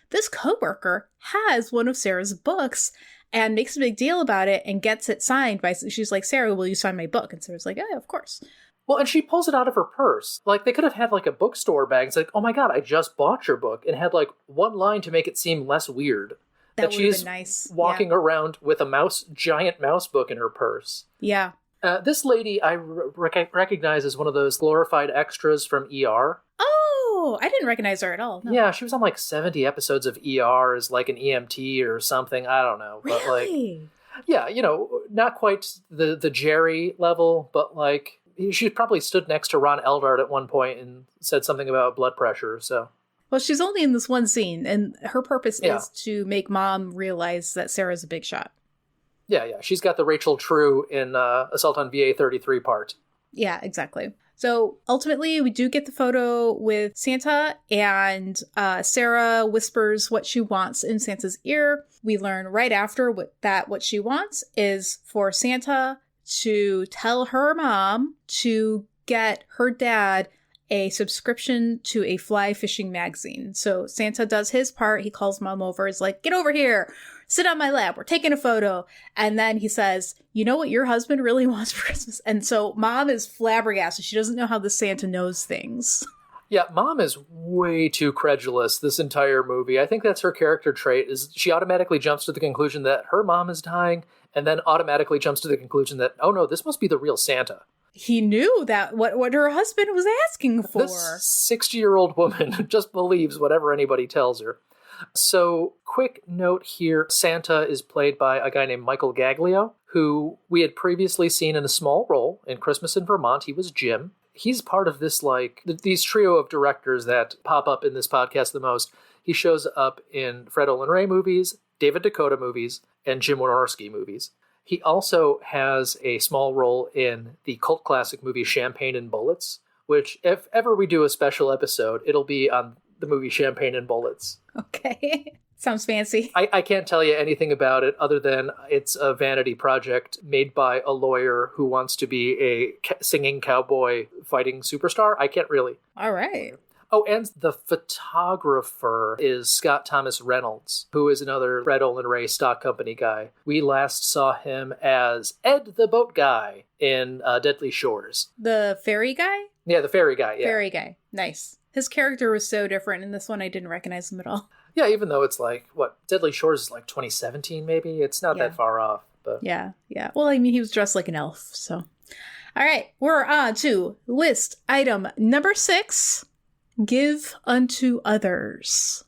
This coworker has one of Sarah's books and makes a big deal about it and gets it signed by, she's like, Sarah, will you sign my book? And Sarah's like, yeah, of course. Well, and she pulls it out of her purse. Like, they could have had, like, a bookstore bag. It's like, oh my God, I just bought your book. And had, like, one line to make it seem less weird. That she's nice. Walking around with a giant mouse book in her purse. Yeah. This lady I recognize as one of those glorified extras from ER. Oh, I didn't recognize her at all. No. Yeah, she was on like 70 episodes of ER as like an EMT or something. I don't know. But really? Like, yeah, not quite the Jerry level, but like she probably stood next to Ron Eldard at one point and said something about blood pressure, so... Well, she's only in this one scene, and her purpose is to make Mom realize that Sarah's a big shot. Yeah. She's got the Rachel True in Assault on VA-33 part. Yeah, exactly. So, ultimately, we do get the photo with Santa, and Sarah whispers what she wants in Santa's ear. We learn right after what she wants is for Santa to tell her mom to get her dad a subscription to a fly fishing magazine. So Santa does his part. He calls Mom over. He's like, get over here. Sit on my lap. We're taking a photo. And then he says, you know what your husband really wants for Christmas? And so Mom is flabbergasted. She doesn't know how the Santa knows things. Yeah, Mom is way too credulous this entire movie. I think that's her character trait, is she automatically jumps to the conclusion that her mom is dying, and then automatically jumps to the conclusion that, oh no, this must be the real Santa. He knew that what her husband was asking for. This 60-year-old woman just believes whatever anybody tells her. So, quick note here, Santa is played by a guy named Michael Gaglio, who we had previously seen in a small role in Christmas in Vermont. He was Jim. He's part of this, like, these trio of directors that pop up in this podcast the most. He shows up in Fred Olen Ray movies, David Dakota movies, and Jim Wynorski movies. He also has a small role in the cult classic movie Champagne and Bullets, which if ever we do a special episode, it'll be on the movie Champagne and Bullets. Okay. Sounds fancy. I can't tell you anything about it other than it's a vanity project made by a lawyer who wants to be a singing cowboy fighting superstar. I can't really. All right. Oh, and the photographer is Scott Thomas Reynolds, who is another Fred Olen Ray stock company guy. We last saw him as Ed the Boat Guy in Deadly Shores. The ferry guy? Yeah, the ferry guy, yeah. Ferry guy. Nice. His character was so different. In this one, I didn't recognize him at all. Yeah, even though it's like, Deadly Shores is like 2017 maybe? It's not that far off. But Yeah. Well, I mean, he was dressed like an elf, so. All right, we're on to list item number 6. Give unto others.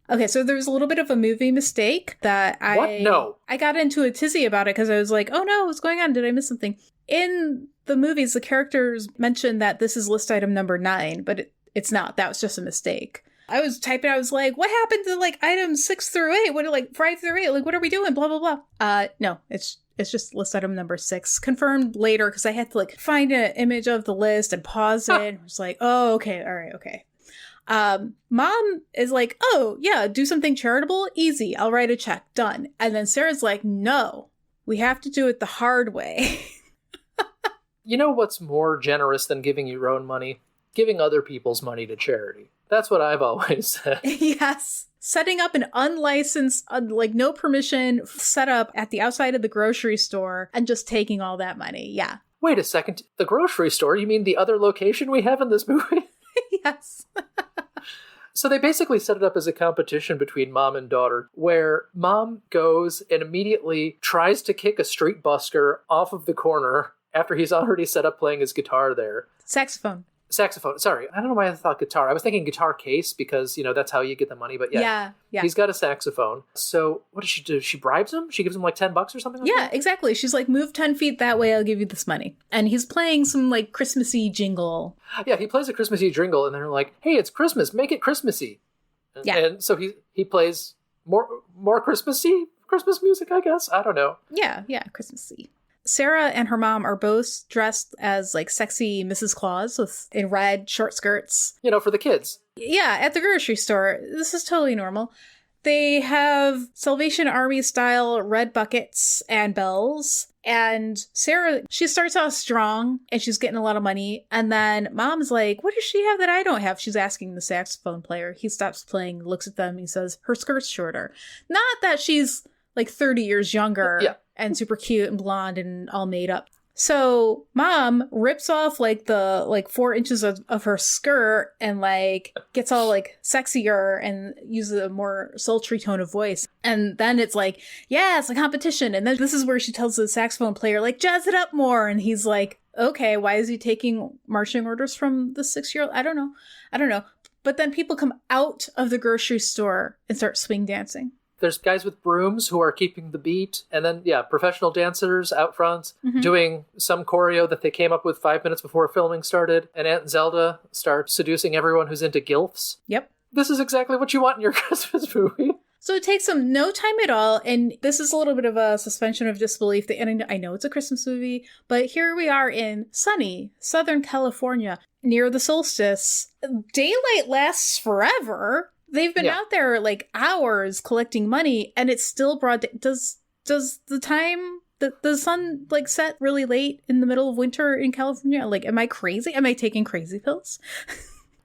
Okay, so there's a little bit of a movie mistake that What? No. I got into a tizzy about it because I was like, oh no, what's going on? Did I miss something? In the movies, the characters mentioned that this is list item number 9, but it's not. That was just a mistake. I was typing, I was like, what happened to like items 6 through 8? What are like 5 through 8? Like, what are we doing? Blah, blah, blah. No, it's just list item number 6. Confirmed later because I had to like find an image of the list and pause it. And I was like, oh, okay. All right. Okay. Mom is like, oh yeah, do something charitable. Easy. I'll write a check. Done. And then Sarah's like, no, we have to do it the hard way. You know what's more generous than giving your own money? giving other people's money to charity. That's what I've always said. Yes. Setting up an unlicensed, no permission setup at the outside of the grocery store and just taking all that money. Yeah. Wait a second. The grocery store? You mean the other location we have in this movie? Yes. So they basically set it up as a competition between mom and daughter, where mom goes and immediately tries to kick a street busker off of the corner after he's already set up playing his guitar there. Saxophone. Sorry. I don't know why I thought guitar. I was thinking guitar case because, that's how you get the money. But yeah. He's got a saxophone. So what does she do? She bribes him? She gives him like $10 or something like that? Yeah, exactly. She's like, move 10 feet that way, I'll give you this money. And he's playing some like Christmassy jingle. Yeah, he plays a Christmassy jingle and they're like, hey, it's Christmas. Make it Christmassy. Yeah. And so he plays more Christmassy Christmas music, I guess. I don't know. Yeah, Christmassy. Sarah and her mom are both dressed as like sexy Mrs. Claus in red short skirts. For the kids. Yeah, at the grocery store. This is totally normal. They have Salvation Army style red buckets and bells. And Sarah, she starts out strong and she's getting a lot of money. And then mom's like, what does she have that I don't have? She's asking the saxophone player. He stops playing, looks at them. He says, her skirt's shorter. Not that she's like 30 years younger. Yeah. And super cute and blonde and all made up. So mom rips off like the 4 inches of her skirt and like gets all like sexier and uses a more sultry tone of voice. And then it's like, yeah, it's a competition. And then this is where she tells the saxophone player, like, jazz it up more. And he's like, okay, why is he taking marching orders from the 6-year-old? I don't know. But then people come out of the grocery store and start swing dancing. There's guys with brooms who are keeping the beat. And then, professional dancers out front doing some choreo that they came up with 5 minutes before filming started. And Aunt Zelda starts seducing everyone who's into gilfs. Yep. This is exactly what you want in your Christmas movie. So it takes them no time at all. And this is a little bit of a suspension of disbelief. And I know it's a Christmas movie, but here we are in sunny Southern California near the solstice. Daylight lasts forever. They've been out there like hours collecting money, and it's still broad. Does the sun like set really late in the middle of winter in California? Like, am I crazy? Am I taking crazy pills?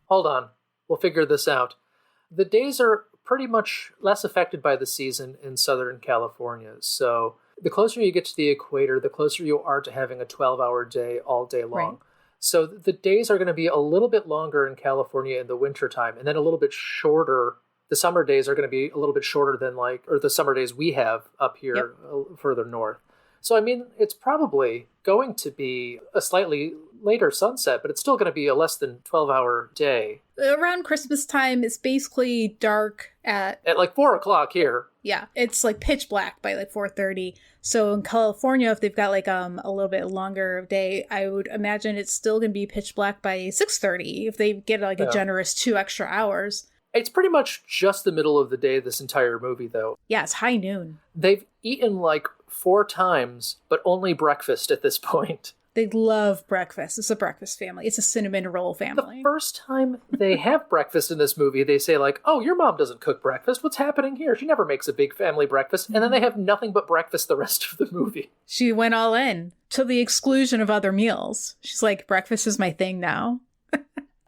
Hold on. We'll figure this out. The days are pretty much less affected by the season in Southern California. So the closer you get to the equator, the closer you are to having a 12-hour day all day long. Right. So the days are going to be a little bit longer in California in the wintertime, and then a little bit shorter. The summer days are going to be a little bit shorter than the summer days we have up here further north. So, I mean, it's probably going to be a slightly later sunset, but it's still going to be a less than 12-hour day. Around Christmas time, it's basically dark at like 4 o'clock here. Yeah, it's like pitch black by like 4:30. So in California, if they've got like a little bit longer day, I would imagine it's still going to be pitch black by 6:30 if they get like a generous 2 extra hours. It's pretty much just the middle of the day this entire movie, though. Yeah, it's high noon. They've eaten like 4 times, but only breakfast at this point. They love breakfast. It's a breakfast family. It's a cinnamon roll family. The first time they have breakfast in this movie, they say like, oh, your mom doesn't cook breakfast. What's happening here? She never makes a big family breakfast. And then they have nothing but breakfast the rest of the movie. She went all in to the exclusion of other meals. She's like, breakfast is my thing now.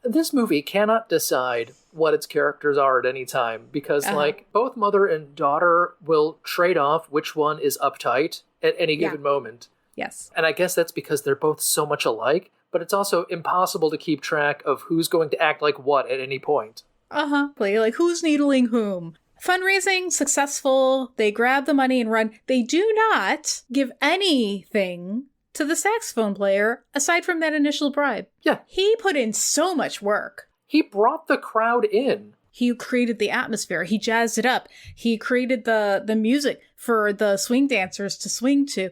This movie cannot decide what its characters are at any time because like both mother and daughter will trade off which one is uptight at any given moment. Yes. And I guess that's because they're both so much alike, but it's also impossible to keep track of who's going to act like what at any point. Like who's needling whom. Fundraising, successful. They grab the money and run. They do not give anything to the saxophone player aside from that initial bribe. Yeah. He put in so much work. He brought the crowd in. He created the atmosphere. He jazzed it up. He created the music for the swing dancers to swing to.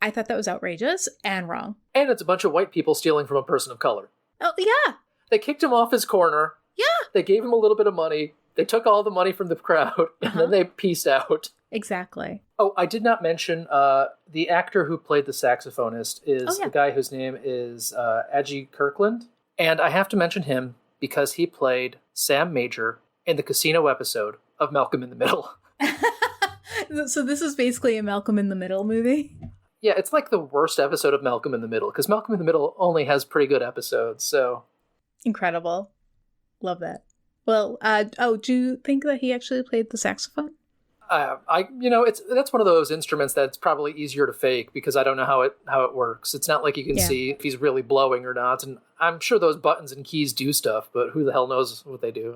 I thought that was outrageous and wrong. And it's a bunch of white people stealing from a person of color. Oh, yeah. They kicked him off his corner. Yeah. They gave him a little bit of money. They took all the money from the crowd, and then they peaced out. Exactly. Oh, I did not mention the actor who played the saxophonist is the guy whose name is Ajay Kirkland. And I have to mention him because he played Sam Major in the casino episode of Malcolm in the Middle. So this is basically a Malcolm in the Middle movie? Yeah, it's like the worst episode of Malcolm in the Middle, because Malcolm in the Middle only has pretty good episodes, so... Incredible. Love that. Well, do you think that he actually played the saxophone? That's one of those instruments that's probably easier to fake because I don't know how it works. It's not like you can see if he's really blowing or not. And I'm sure those buttons and keys do stuff, but who the hell knows what they do?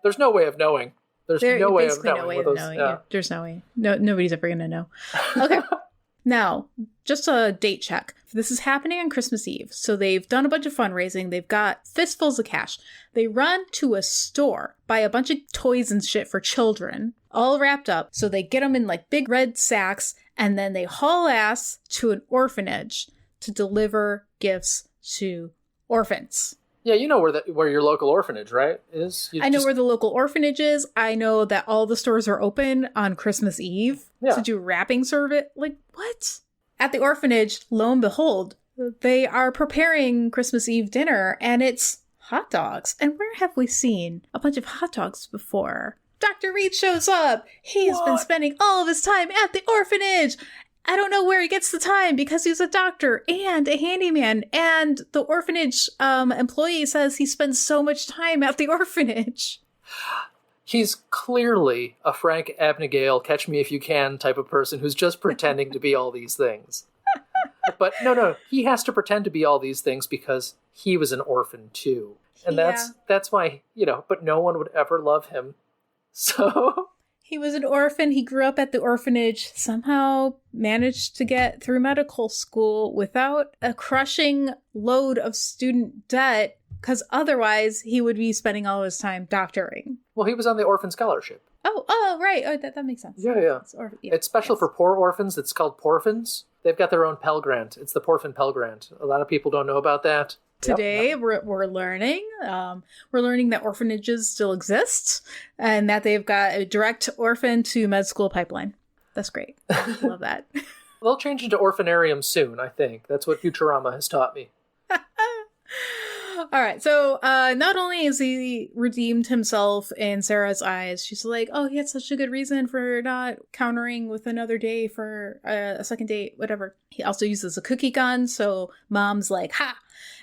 There's no way of knowing. There's no way of knowing. Yeah. There's no way. No, nobody's ever going to know. Okay. Now, just a date check. This is happening on Christmas Eve. So they've done a bunch of fundraising. They've got fistfuls of cash. They run to a store, buy a bunch of toys and shit for children, all wrapped up. So they get them in like big red sacks, and then they haul ass to an orphanage to deliver gifts to orphans. Yeah, you know where your local orphanage, right, is? I know where the local orphanage is. I know that all the stores are open on Christmas Eve to do wrapping service. Like, what? At the orphanage, lo and behold, they are preparing Christmas Eve dinner, and it's hot dogs. And where have we seen a bunch of hot dogs before? Dr. Reed shows up. He's been spending all of his time at the orphanage. I don't know where he gets the time because he's a doctor and a handyman. And the orphanage employee says he spends so much time at the orphanage. He's clearly a Frank Abagnale, Catch Me If You Can type of person who's just pretending to be all these things. But no, he has to pretend to be all these things because he was an orphan too. And that's why, but no one would ever love him. So... He was an orphan. He grew up at the orphanage, somehow managed to get through medical school without a crushing load of student debt, because otherwise he would be spending all his time doctoring. Well, he was on the orphan scholarship. Oh, right. Oh, that makes sense. Yeah. It's special for poor orphans. It's called Porphans. They've got their own Pell Grant. It's the Porphin Pell Grant. A lot of people don't know about that. Today, we're learning. We're learning that orphanages still exist and that they've got a direct orphan to med school pipeline. That's great. Love that. They'll change into orphanarium soon, I think. That's what Futurama has taught me. All right. So not only has he redeemed himself in Sarah's eyes, she's like, oh, he had such a good reason for not countering with another day for a second date, whatever. He also uses a cookie gun. So mom's like, ha.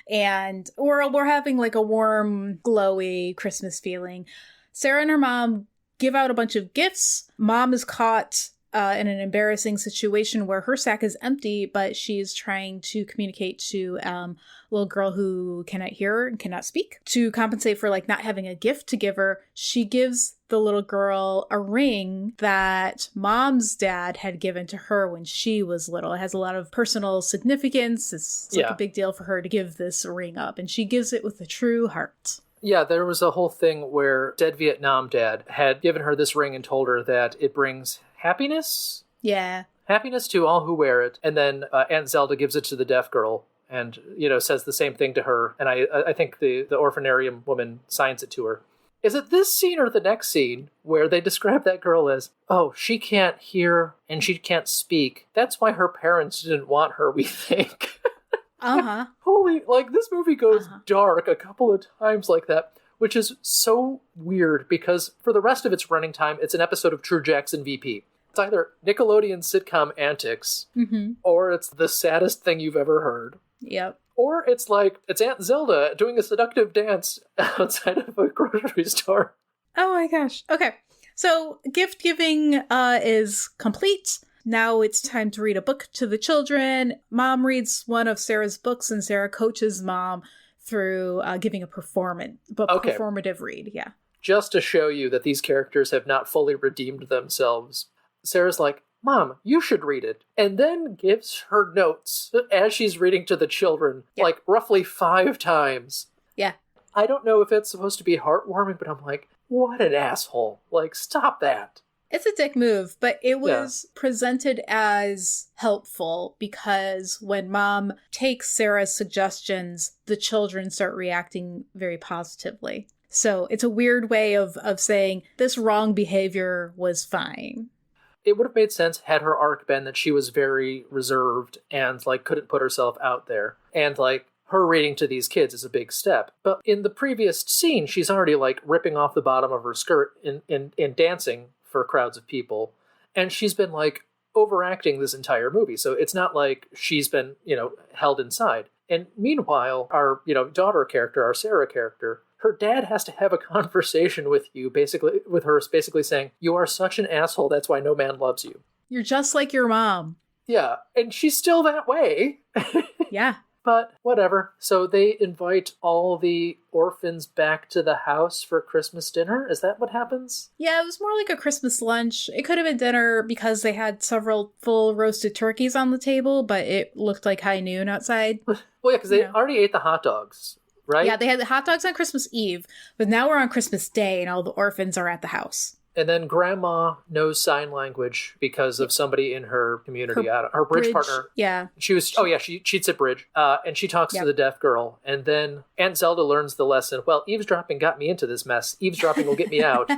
And we're having like a warm, glowy Christmas feeling. Sarah and her mom give out a bunch of gifts. Mom is caught in an embarrassing situation where her sack is empty, but she's trying to communicate to a little girl who cannot hear and cannot speak. To compensate for like not having a gift to give her, she gives the little girl a ring that mom's dad had given to her when she was little. It has a lot of personal significance. It's like a big deal for her to give this ring up, and she gives it with a true heart. Yeah, there was a whole thing where dead Vietnam dad had given her this ring and told her that it brings happiness? Yeah. Happiness to all who wear it. And then Aunt Zelda gives it to the deaf girl and, says the same thing to her. And I think the orphanarium woman signs it to her. Is it this scene or the next scene where they describe that girl as, oh, she can't hear and she can't speak. That's why her parents didn't want her, we think. Uh-huh. Holy, this movie goes dark a couple of times like that, which is so weird because for the rest of its running time, it's an episode of True Jackson VP. It's either Nickelodeon sitcom antics, or it's the saddest thing you've ever heard. Yep. Or it's Aunt Zelda doing a seductive dance outside of a grocery store. Oh my gosh. Okay. So gift giving is complete. Now it's time to read a book to the children. Mom reads one of Sarah's books and Sarah coaches mom through giving a performative read. Yeah. Just to show you that these characters have not fully redeemed themselves, Sarah's like, Mom, you should read it. And then gives her notes as she's reading to the children, roughly 5 times. Yeah. I don't know if it's supposed to be heartwarming, but I'm like, what an asshole. Stop that. It's a dick move, but it was presented as helpful because when Mom takes Sarah's suggestions, the children start reacting very positively. So it's a weird way of saying this wrong behavior was fine. It would have made sense had her arc been that she was very reserved and couldn't put herself out there. And her reading to these kids is a big step. But in the previous scene, she's already ripping off the bottom of her skirt in dancing for crowds of people. And she's been overacting this entire movie. So it's not like she's been, held inside. And meanwhile, our, daughter character, our Sarah character, her dad has to have a conversation with her basically saying, "You are such an asshole, that's why no man loves you. You're just like your mom." Yeah, and she's still that way. Yeah. But whatever. So they invite all the orphans back to the house for Christmas dinner? Is that what happens? Yeah, it was more like a Christmas lunch. It could have been dinner because they had several full roasted turkeys on the table, but it looked like high noon outside. Well, yeah, because they already ate the hot dogs, right? Yeah, they had the hot dogs on Christmas Eve, but now we're on Christmas Day and all the orphans are at the house. And then Grandma knows sign language because of somebody in her community, her bridge partner. Yeah. She cheats at bridge. And she talks to the deaf girl. And then Aunt Zelda learns the lesson. Well, eavesdropping got me into this mess. Eavesdropping will get me out.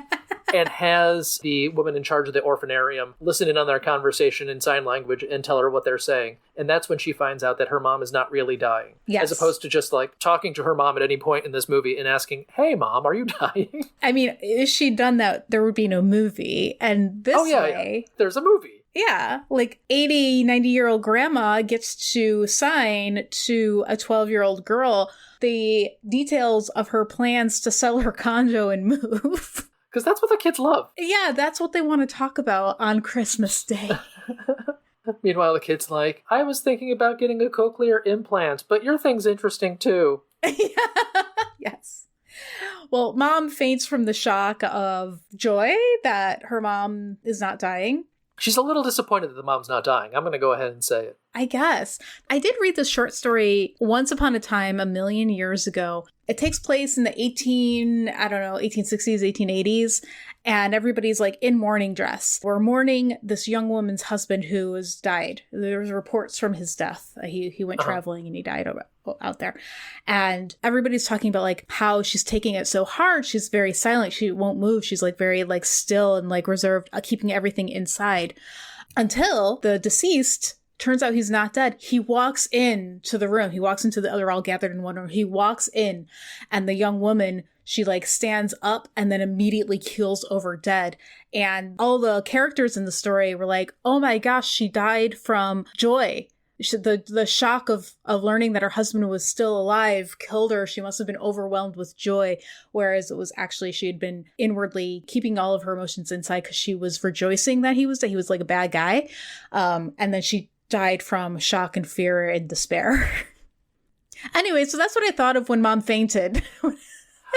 And has the woman in charge of the orphanarium listen in on their conversation in sign language and tell her what they're saying. And that's when she finds out that her mom is not really dying. Yes. As opposed to just like talking to her mom at any point in this movie and asking, "Hey, Mom, are you dying?" I mean, if she'd done that, there would be no movie. And this way... there's a movie. Yeah, like 80, 90-year-old grandma gets to sign to a 12-year-old girl the details of her plans to sell her condo and move. Because that's what the kids love. Yeah, that's what they want to talk about on Christmas Day. Meanwhile, the kid's like, "I was thinking about getting a cochlear implant, but your thing's interesting too." Yes. Well, Mom faints from the shock of joy that her mom is not dying. She's a little disappointed that the mom's not dying. I'm going to go ahead and say it. I guess. I did read this short story once upon a time, 1,000,000 years ago. It takes place in the 1860s, 1880s, and everybody's like in mourning dress. We're mourning this young woman's husband who has died. There's reports from his death. He went traveling and he died out there. And everybody's talking about like how she's taking it so hard. She's very silent. She won't move. She's like very like still and like reserved, keeping everything inside until the deceased... Turns out he's not dead. He walks into the room. They're all gathered in one room. He walks in and the young woman, she like stands up and then immediately keels over dead. And all the characters in the story were like, "Oh my gosh, she died from joy." The shock of learning that her husband was still alive killed her. She must have been overwhelmed with joy. Whereas it was actually, she had been inwardly keeping all of her emotions inside because she was rejoicing that he was like a bad guy. And then she died from shock and fear and despair. Anyway, so that's what I thought of when Mom fainted.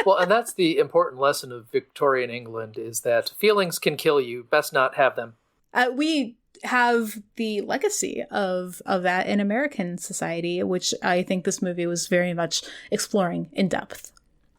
Well, and that's the important lesson of Victorian England, is that feelings can kill you. Best not have them. We have the legacy of that in American society, which I think this movie was very much exploring in depth.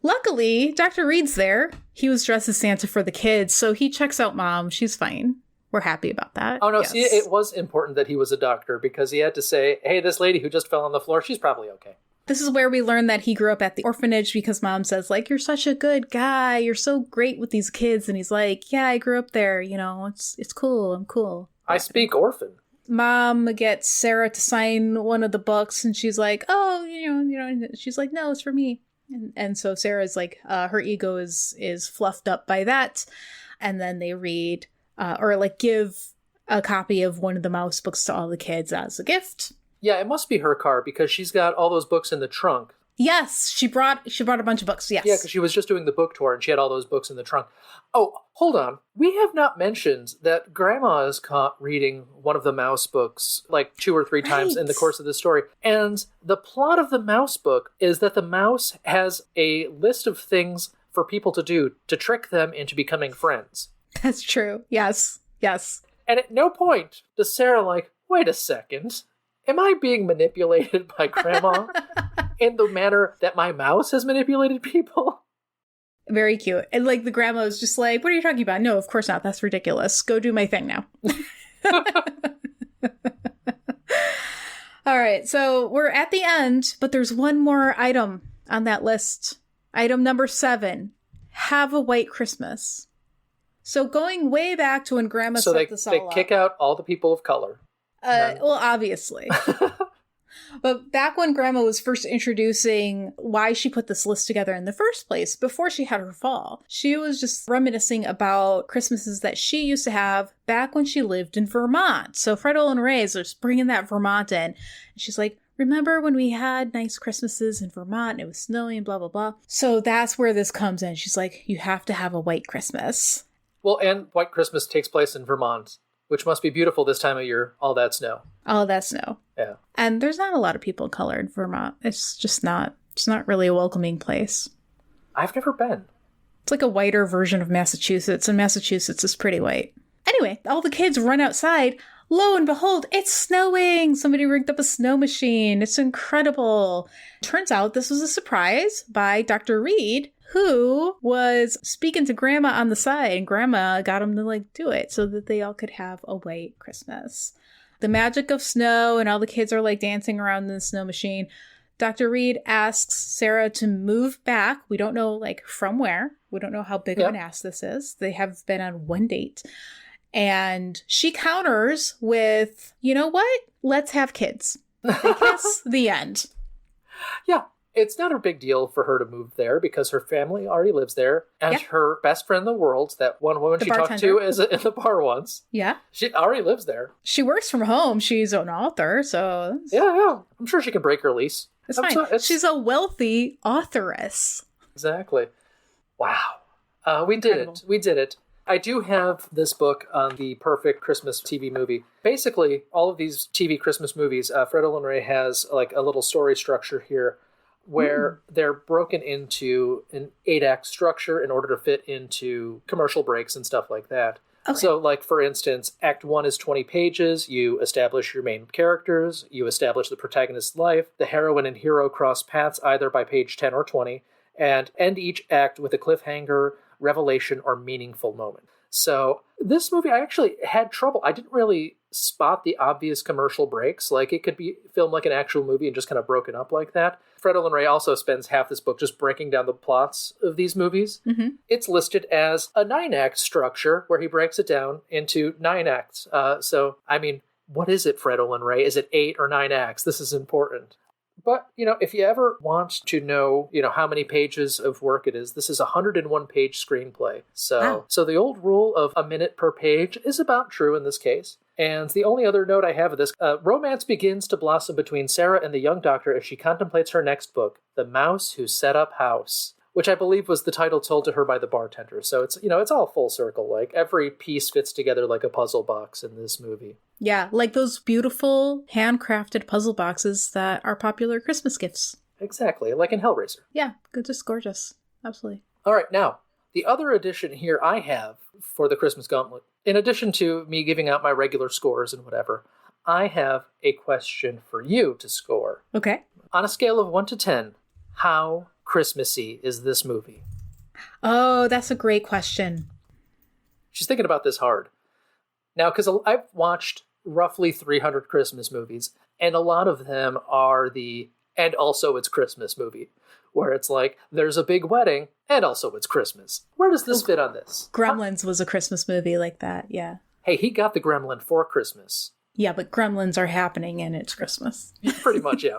Luckily, Dr. Reed's there. He was dressed as Santa for the kids, so he checks out Mom. She's fine. We're happy about that. Oh, no, yes. See, it was important that he was a doctor because he had to say, "Hey, this lady who just fell on the floor, she's probably okay." This is where we learn that he grew up at the orphanage because Mom says, like, "You're such a good guy. You're so great with these kids." And he's like, "Yeah, I grew up there. It's cool. I'm cool." I speak orphan. Mom gets Sarah to sign one of the books and she's like, "Oh, she's like, "No, it's for me." And so Sarah's like, her ego is fluffed up by that. And then they read, or like give a copy of one of the mouse books to all the kids as a gift. Yeah, it must be her car because she's got all those books in the trunk. Yes, she brought a bunch of books, yes. Yeah, because she was just doing the book tour and she had all those books in the trunk. Oh, hold on. We have not mentioned that Grandma is caught reading one of the mouse books like 2 or 3 times in the course of the story. And the plot of the mouse book is that the mouse has a list of things for people to do to trick them into becoming friends. That's true. Yes. Yes. And at no point does Sarah like, "Wait a second. Am I being manipulated by Grandma in the manner that my mouse has manipulated people?" Very cute. And like the grandma is just like, "What are you talking about? No, of course not. That's ridiculous. Go do my thing now." All right. So we're at the end, but there's one more item on that list. Item number 7. Have a white Christmas. So going way back to when Grandma set this all up. So they kick out all the people of color. Well, obviously. But back when Grandma was first introducing why she put this list together in the first place, before she had her fall, she was just reminiscing about Christmases that she used to have back when she lived in Vermont. So Fredo and Ray is just bringing that Vermont in. And she's like, remember when we had nice Christmases in Vermont and it was snowy and blah, blah, blah. So that's where this comes in. She's like, you have to have a white Christmas. Well, and White Christmas takes place in Vermont, which must be beautiful this time of year. All that snow. All that snow. Yeah. And there's not a lot of people of color in Vermont. It's not really a welcoming place. I've never been. It's like a whiter version of Massachusetts, and Massachusetts is pretty white. Anyway, all the kids run outside. Lo and behold, it's snowing. Somebody rigged up a snow machine. It's incredible. Turns out this was a surprise by Dr. Reed, who was speaking to Grandma on the side, and Grandma got him to do it so that they all could have a white Christmas. The magic of snow, and all the kids are dancing around in the snow machine. Dr. Reed asks Sarah to move back. We don't know from where. We don't know how big of an ask this is. They have been on one date. And she counters with, you know what? Let's have kids. They kiss. The end. Yeah. It's not a big deal for her to move there because her family already lives there. And her best friend in the world, that one woman she talked to in the bar once. Yeah. She already lives there. She works from home. She's an author, so... Yeah. I'm sure she can break her lease. It's fine. She's a wealthy authoress. Exactly. Wow. We did it. We did it. I do have this book on the perfect Christmas TV movie. Basically, all of these TV Christmas movies, Fred Olen Ray has a little story structure here where they're broken into an 8-act structure in order to fit into commercial breaks and stuff like that. Okay. So, for instance, Act 1 is 20 pages. You establish your main characters. You establish the protagonist's life. The heroine and hero cross paths either by page 10 or 20, and end each act with a cliffhanger, revelation, or meaningful moment. So this movie, I actually had trouble. I didn't really spot the obvious commercial breaks. It could be filmed like an actual movie and just kind of broken up like that. Fred Olen Ray also spends half this book just breaking down the plots of these movies. Mm-hmm. It's listed as a 9-act structure where he breaks it down into 9 acts. What is it, Fred Olen Ray? Is it 8 or 9 acts? This is important. But, if you ever want to know, how many pages of work it is, this is a 101-page screenplay. So the old rule of a minute per page is about true in this case. And the only other note I have of this, romance begins to blossom between Sarah and the young doctor as she contemplates her next book, The Mouse Who Set Up House, which I believe was the title told to her by the bartender. So it's, it's all full circle. Every piece fits together like a puzzle box in this movie. Yeah, those beautiful handcrafted puzzle boxes that are popular Christmas gifts. Exactly, like in Hellraiser. Yeah, just gorgeous. Absolutely. All right, now, the other addition here I have for the Christmas Gauntlet, in addition to me giving out my regular scores and whatever, I have a question for you to score. Okay. On a scale of 1 to 10, how Christmassy is this movie? Oh, that's a great question. She's thinking about this hard. Now, because I've watched roughly 300 Christmas movies, and a lot of them are and also it's Christmas movie, where it's there's a big wedding, and also it's Christmas. Where does this fit on this? Gremlins was a Christmas movie like that, yeah. Hey, he got the gremlin for Christmas. Yeah, but gremlins are happening, and it's Christmas. Pretty much, yeah.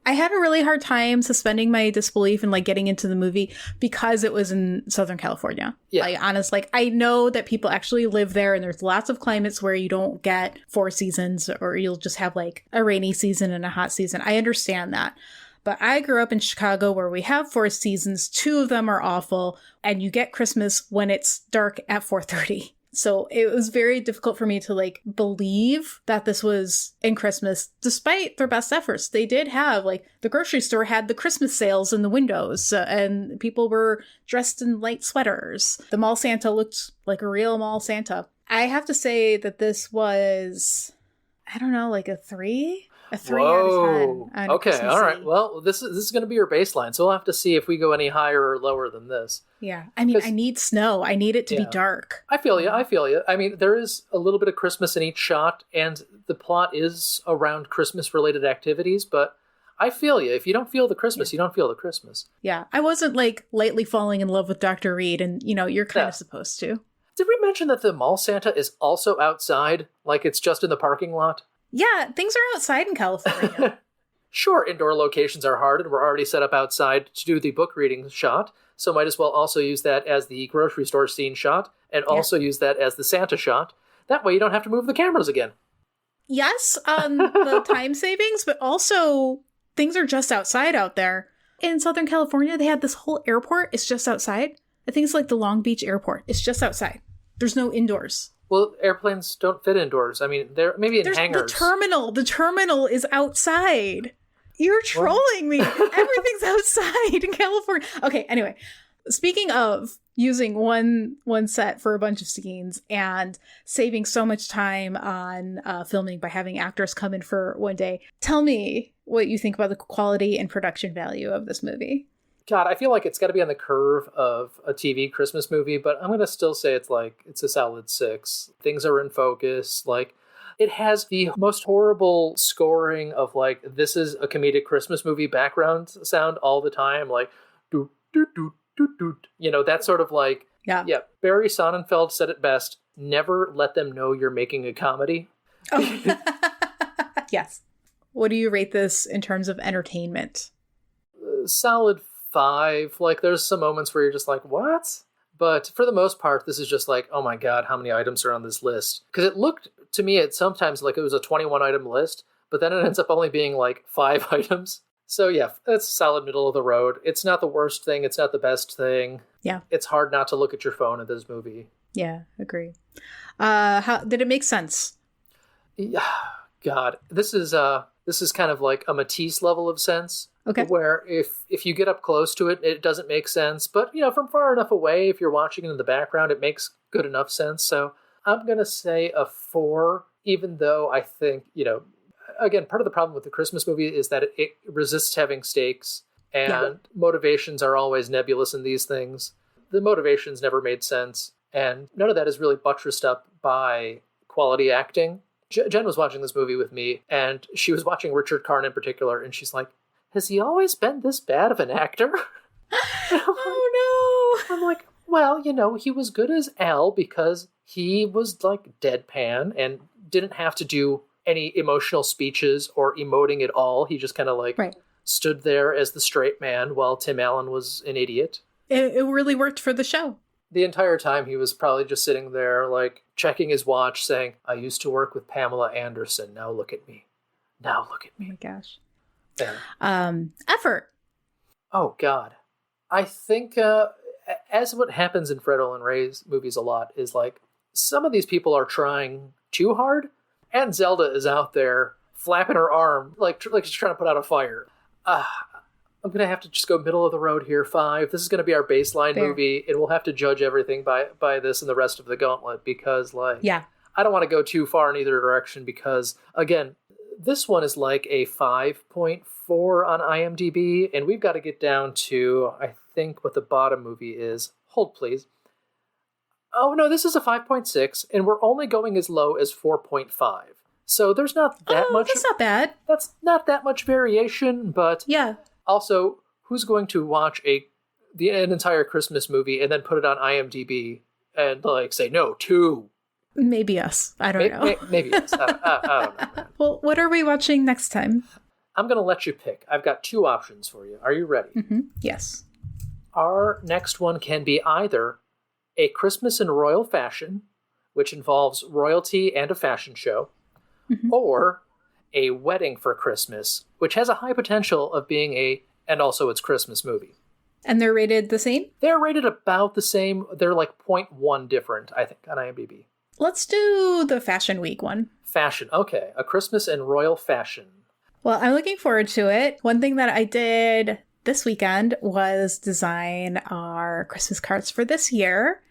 I had a really hard time suspending my disbelief and getting into the movie because it was in Southern California. Yeah. Honestly, I know that people actually live there and there's lots of climates where you don't get 4 seasons or you'll just have a rainy season and a hot season. I understand that. But I grew up in Chicago where we have 4 seasons. 2 of them are awful and you get Christmas when it's dark at 4:30. So it was very difficult for me to believe that this was in Christmas, despite their best efforts. They did have the grocery store had the Christmas sales in the windows and people were dressed in light sweaters. The mall Santa looked like a real mall Santa. I have to say that this was, I don't know, a 3? A 3 out of 10. Okay, Christmas all right. Well, this is going to be your baseline, so we'll have to see if we go any higher or lower than this. Yeah, I need snow. I need it to be dark. I feel you. There is a little bit of Christmas in each shot, and the plot is around Christmas-related activities, but I feel you. If you don't feel the Christmas, you don't feel the Christmas. Yeah, I wasn't lightly falling in love with Dr. Reed, and you're kind of supposed to. Did we mention that the mall Santa is also outside? It's just in the parking lot? Yeah, things are outside in California. Sure, indoor locations are hard, and we're already set up outside to do the book reading shot, so might as well also use that as the grocery store scene shot, and also use that as the Santa shot. That way you don't have to move the cameras again. yes, on the time savings, but also things are just outside out there. In Southern California, they had this whole airport. It's just outside. I think it's like the Long Beach airport. It's just outside. There's no indoors. Well, airplanes don't fit indoors. I mean, they're maybe in hangars. The terminal is outside. You're trolling me. Everything's outside in California. Okay, anyway. Speaking of using one set for a bunch of scenes and saving so much time on filming by having actors come in for one day, tell me what you think about the quality and production value of this movie. God, I feel like it's got to be on the curve of a TV Christmas movie, but I'm going to still say it's a solid 6. Things are in focus. Like, it has the most horrible scoring of, like, this is a comedic Christmas movie background sound all the time. Like, doot, doot, doot, doot, doot. You know, that sort of like, yeah. Barry Sonnenfeld said it best. Never let them know you're making a comedy. Oh. Yes. What do you rate this in terms of entertainment? Solid 5. Like, there's some moments where you're just like, what? But for the most part, this is just like, oh my God, how many items are on this list? Because it looked to me at sometimes like it was a 21 item list, but then it ends up only being like 5 items. So yeah, that's solid middle of the road. It's not the worst thing. It's not the best thing. Yeah. It's hard not to look at your phone at this movie. Yeah, agree. How did it make sense? Yeah, God, this is kind of like a Matisse level of sense. Okay. Where if you get up close to it, it doesn't make sense. But, you know, from far enough away, if you're watching it in the background, it makes good enough sense. So I'm going to say a 4, even though I think, you know, again, part of the problem with the Christmas movie is that it resists having stakes, and motivations are always nebulous in these things. The motivations never made sense, and none of that is really buttressed up by quality acting. Jen was watching this movie with me, and she was watching Richard Karn in particular, and she's like, has he always been this bad of an actor? Oh, no. I'm like, well, you know, he was good as Al because he was like deadpan and didn't have to do any emotional speeches or emoting at all. He just kind of like stood there as the straight man while Tim Allen was an idiot. It really worked for the show. The entire time he was probably just sitting there like checking his watch saying, I used to work with Pamela Anderson. Now look at me. Now look at me. Oh my gosh. Yeah. Effort. Oh God. I think as what happens in Fred Olen Ray's movies a lot is like some of these people are trying too hard, and Zelda is out there flapping her arm like she's trying to put out a fire. I'm gonna have to just go middle of the road here. 5. This is gonna be our baseline movie, and we'll have to judge everything by this and the rest of the gauntlet because I don't want to go too far in either direction because again, this one is like a 5.4 on IMDb, and we've got to get down to, I think, what the bottom movie is. Hold, please. Oh, no, this is a 5.6, and we're only going as low as 4.5. So there's not that much. That's not bad. That's not that much variation, but yeah. Also, who's going to watch an entire Christmas movie and then put it on IMDb and like say, no, 2? Maybe us. I don't know. Maybe us. I don't know. Man. Well, what are we watching next time? I'm going to let you pick. I've got 2 options for you. Are you ready? Mm-hmm. Yes. Our next one can be either A Christmas in Royal Fashion, which involves royalty and a fashion show, or A Wedding for Christmas, which has a high potential of being and also it's Christmas movie. And they're rated the same? They're rated about the same. They're like 0.1 different, I think, on IMDb. Let's do the Fashion Week one. Fashion. Okay. A Christmas in Royal Fashion. Well, I'm looking forward to it. One thing that I did this weekend was design our Christmas cards for this year.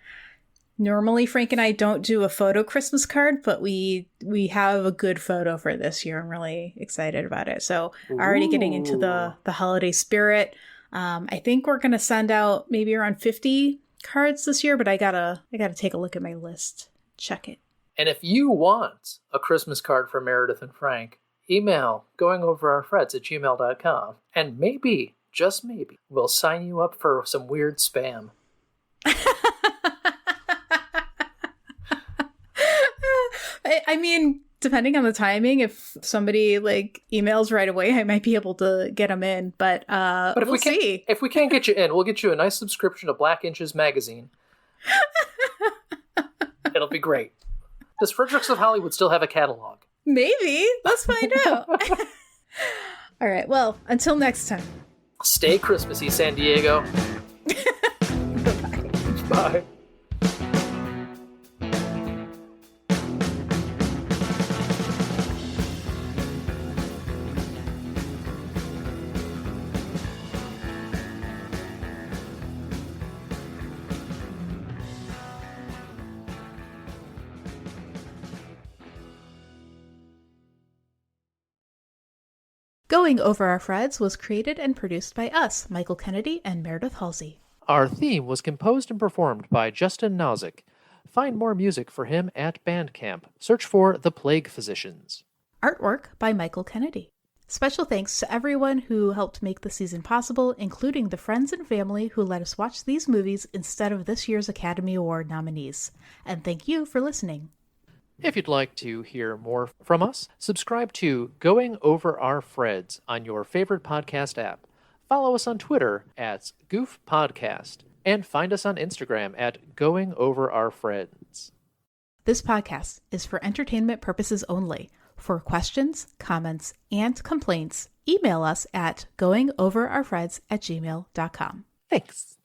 Normally, Frank and I don't do a photo Christmas card, but we have a good photo for this year. I'm really excited about it. So already getting into the holiday spirit. I think we're going to send out maybe around 50 cards this year, but I gotta take a look at my list. Check it. And if you want a Christmas card from Meredith and Frank, email goingoverourfreds@gmail.com, and maybe, just maybe, we'll sign you up for some weird spam. I mean, depending on the timing, if somebody like emails right away, I might be able to get them in, but if we'll see. If we can't get you in, we'll get you a nice subscription to Black Inches magazine. It'll be great. Does Fredericks of Hollywood still have a catalog? Maybe. Let's find out. All right. Well, until next time. Stay Christmassy, San Diego. Bye-bye. Bye. Going Over Our Freds was created and produced by us, Michael Kennedy and Meredith Halsey. Our theme was composed and performed by Justin Nozick. Find more music for him at Bandcamp. Search for The Plague Physicians. Artwork by Michael Kennedy. Special thanks to everyone who helped make the season possible, including the friends and family who let us watch these movies instead of this year's Academy Award nominees. And thank you for listening. If you'd like to hear more from us, subscribe to Going Over Our Freds on your favorite podcast app. Follow us on Twitter at Goof Podcast, and find us on Instagram at Going Over Our Freds. This podcast is for entertainment purposes only. For questions, comments, and complaints, email us at goingoverourfreds@gmail.com. Thanks.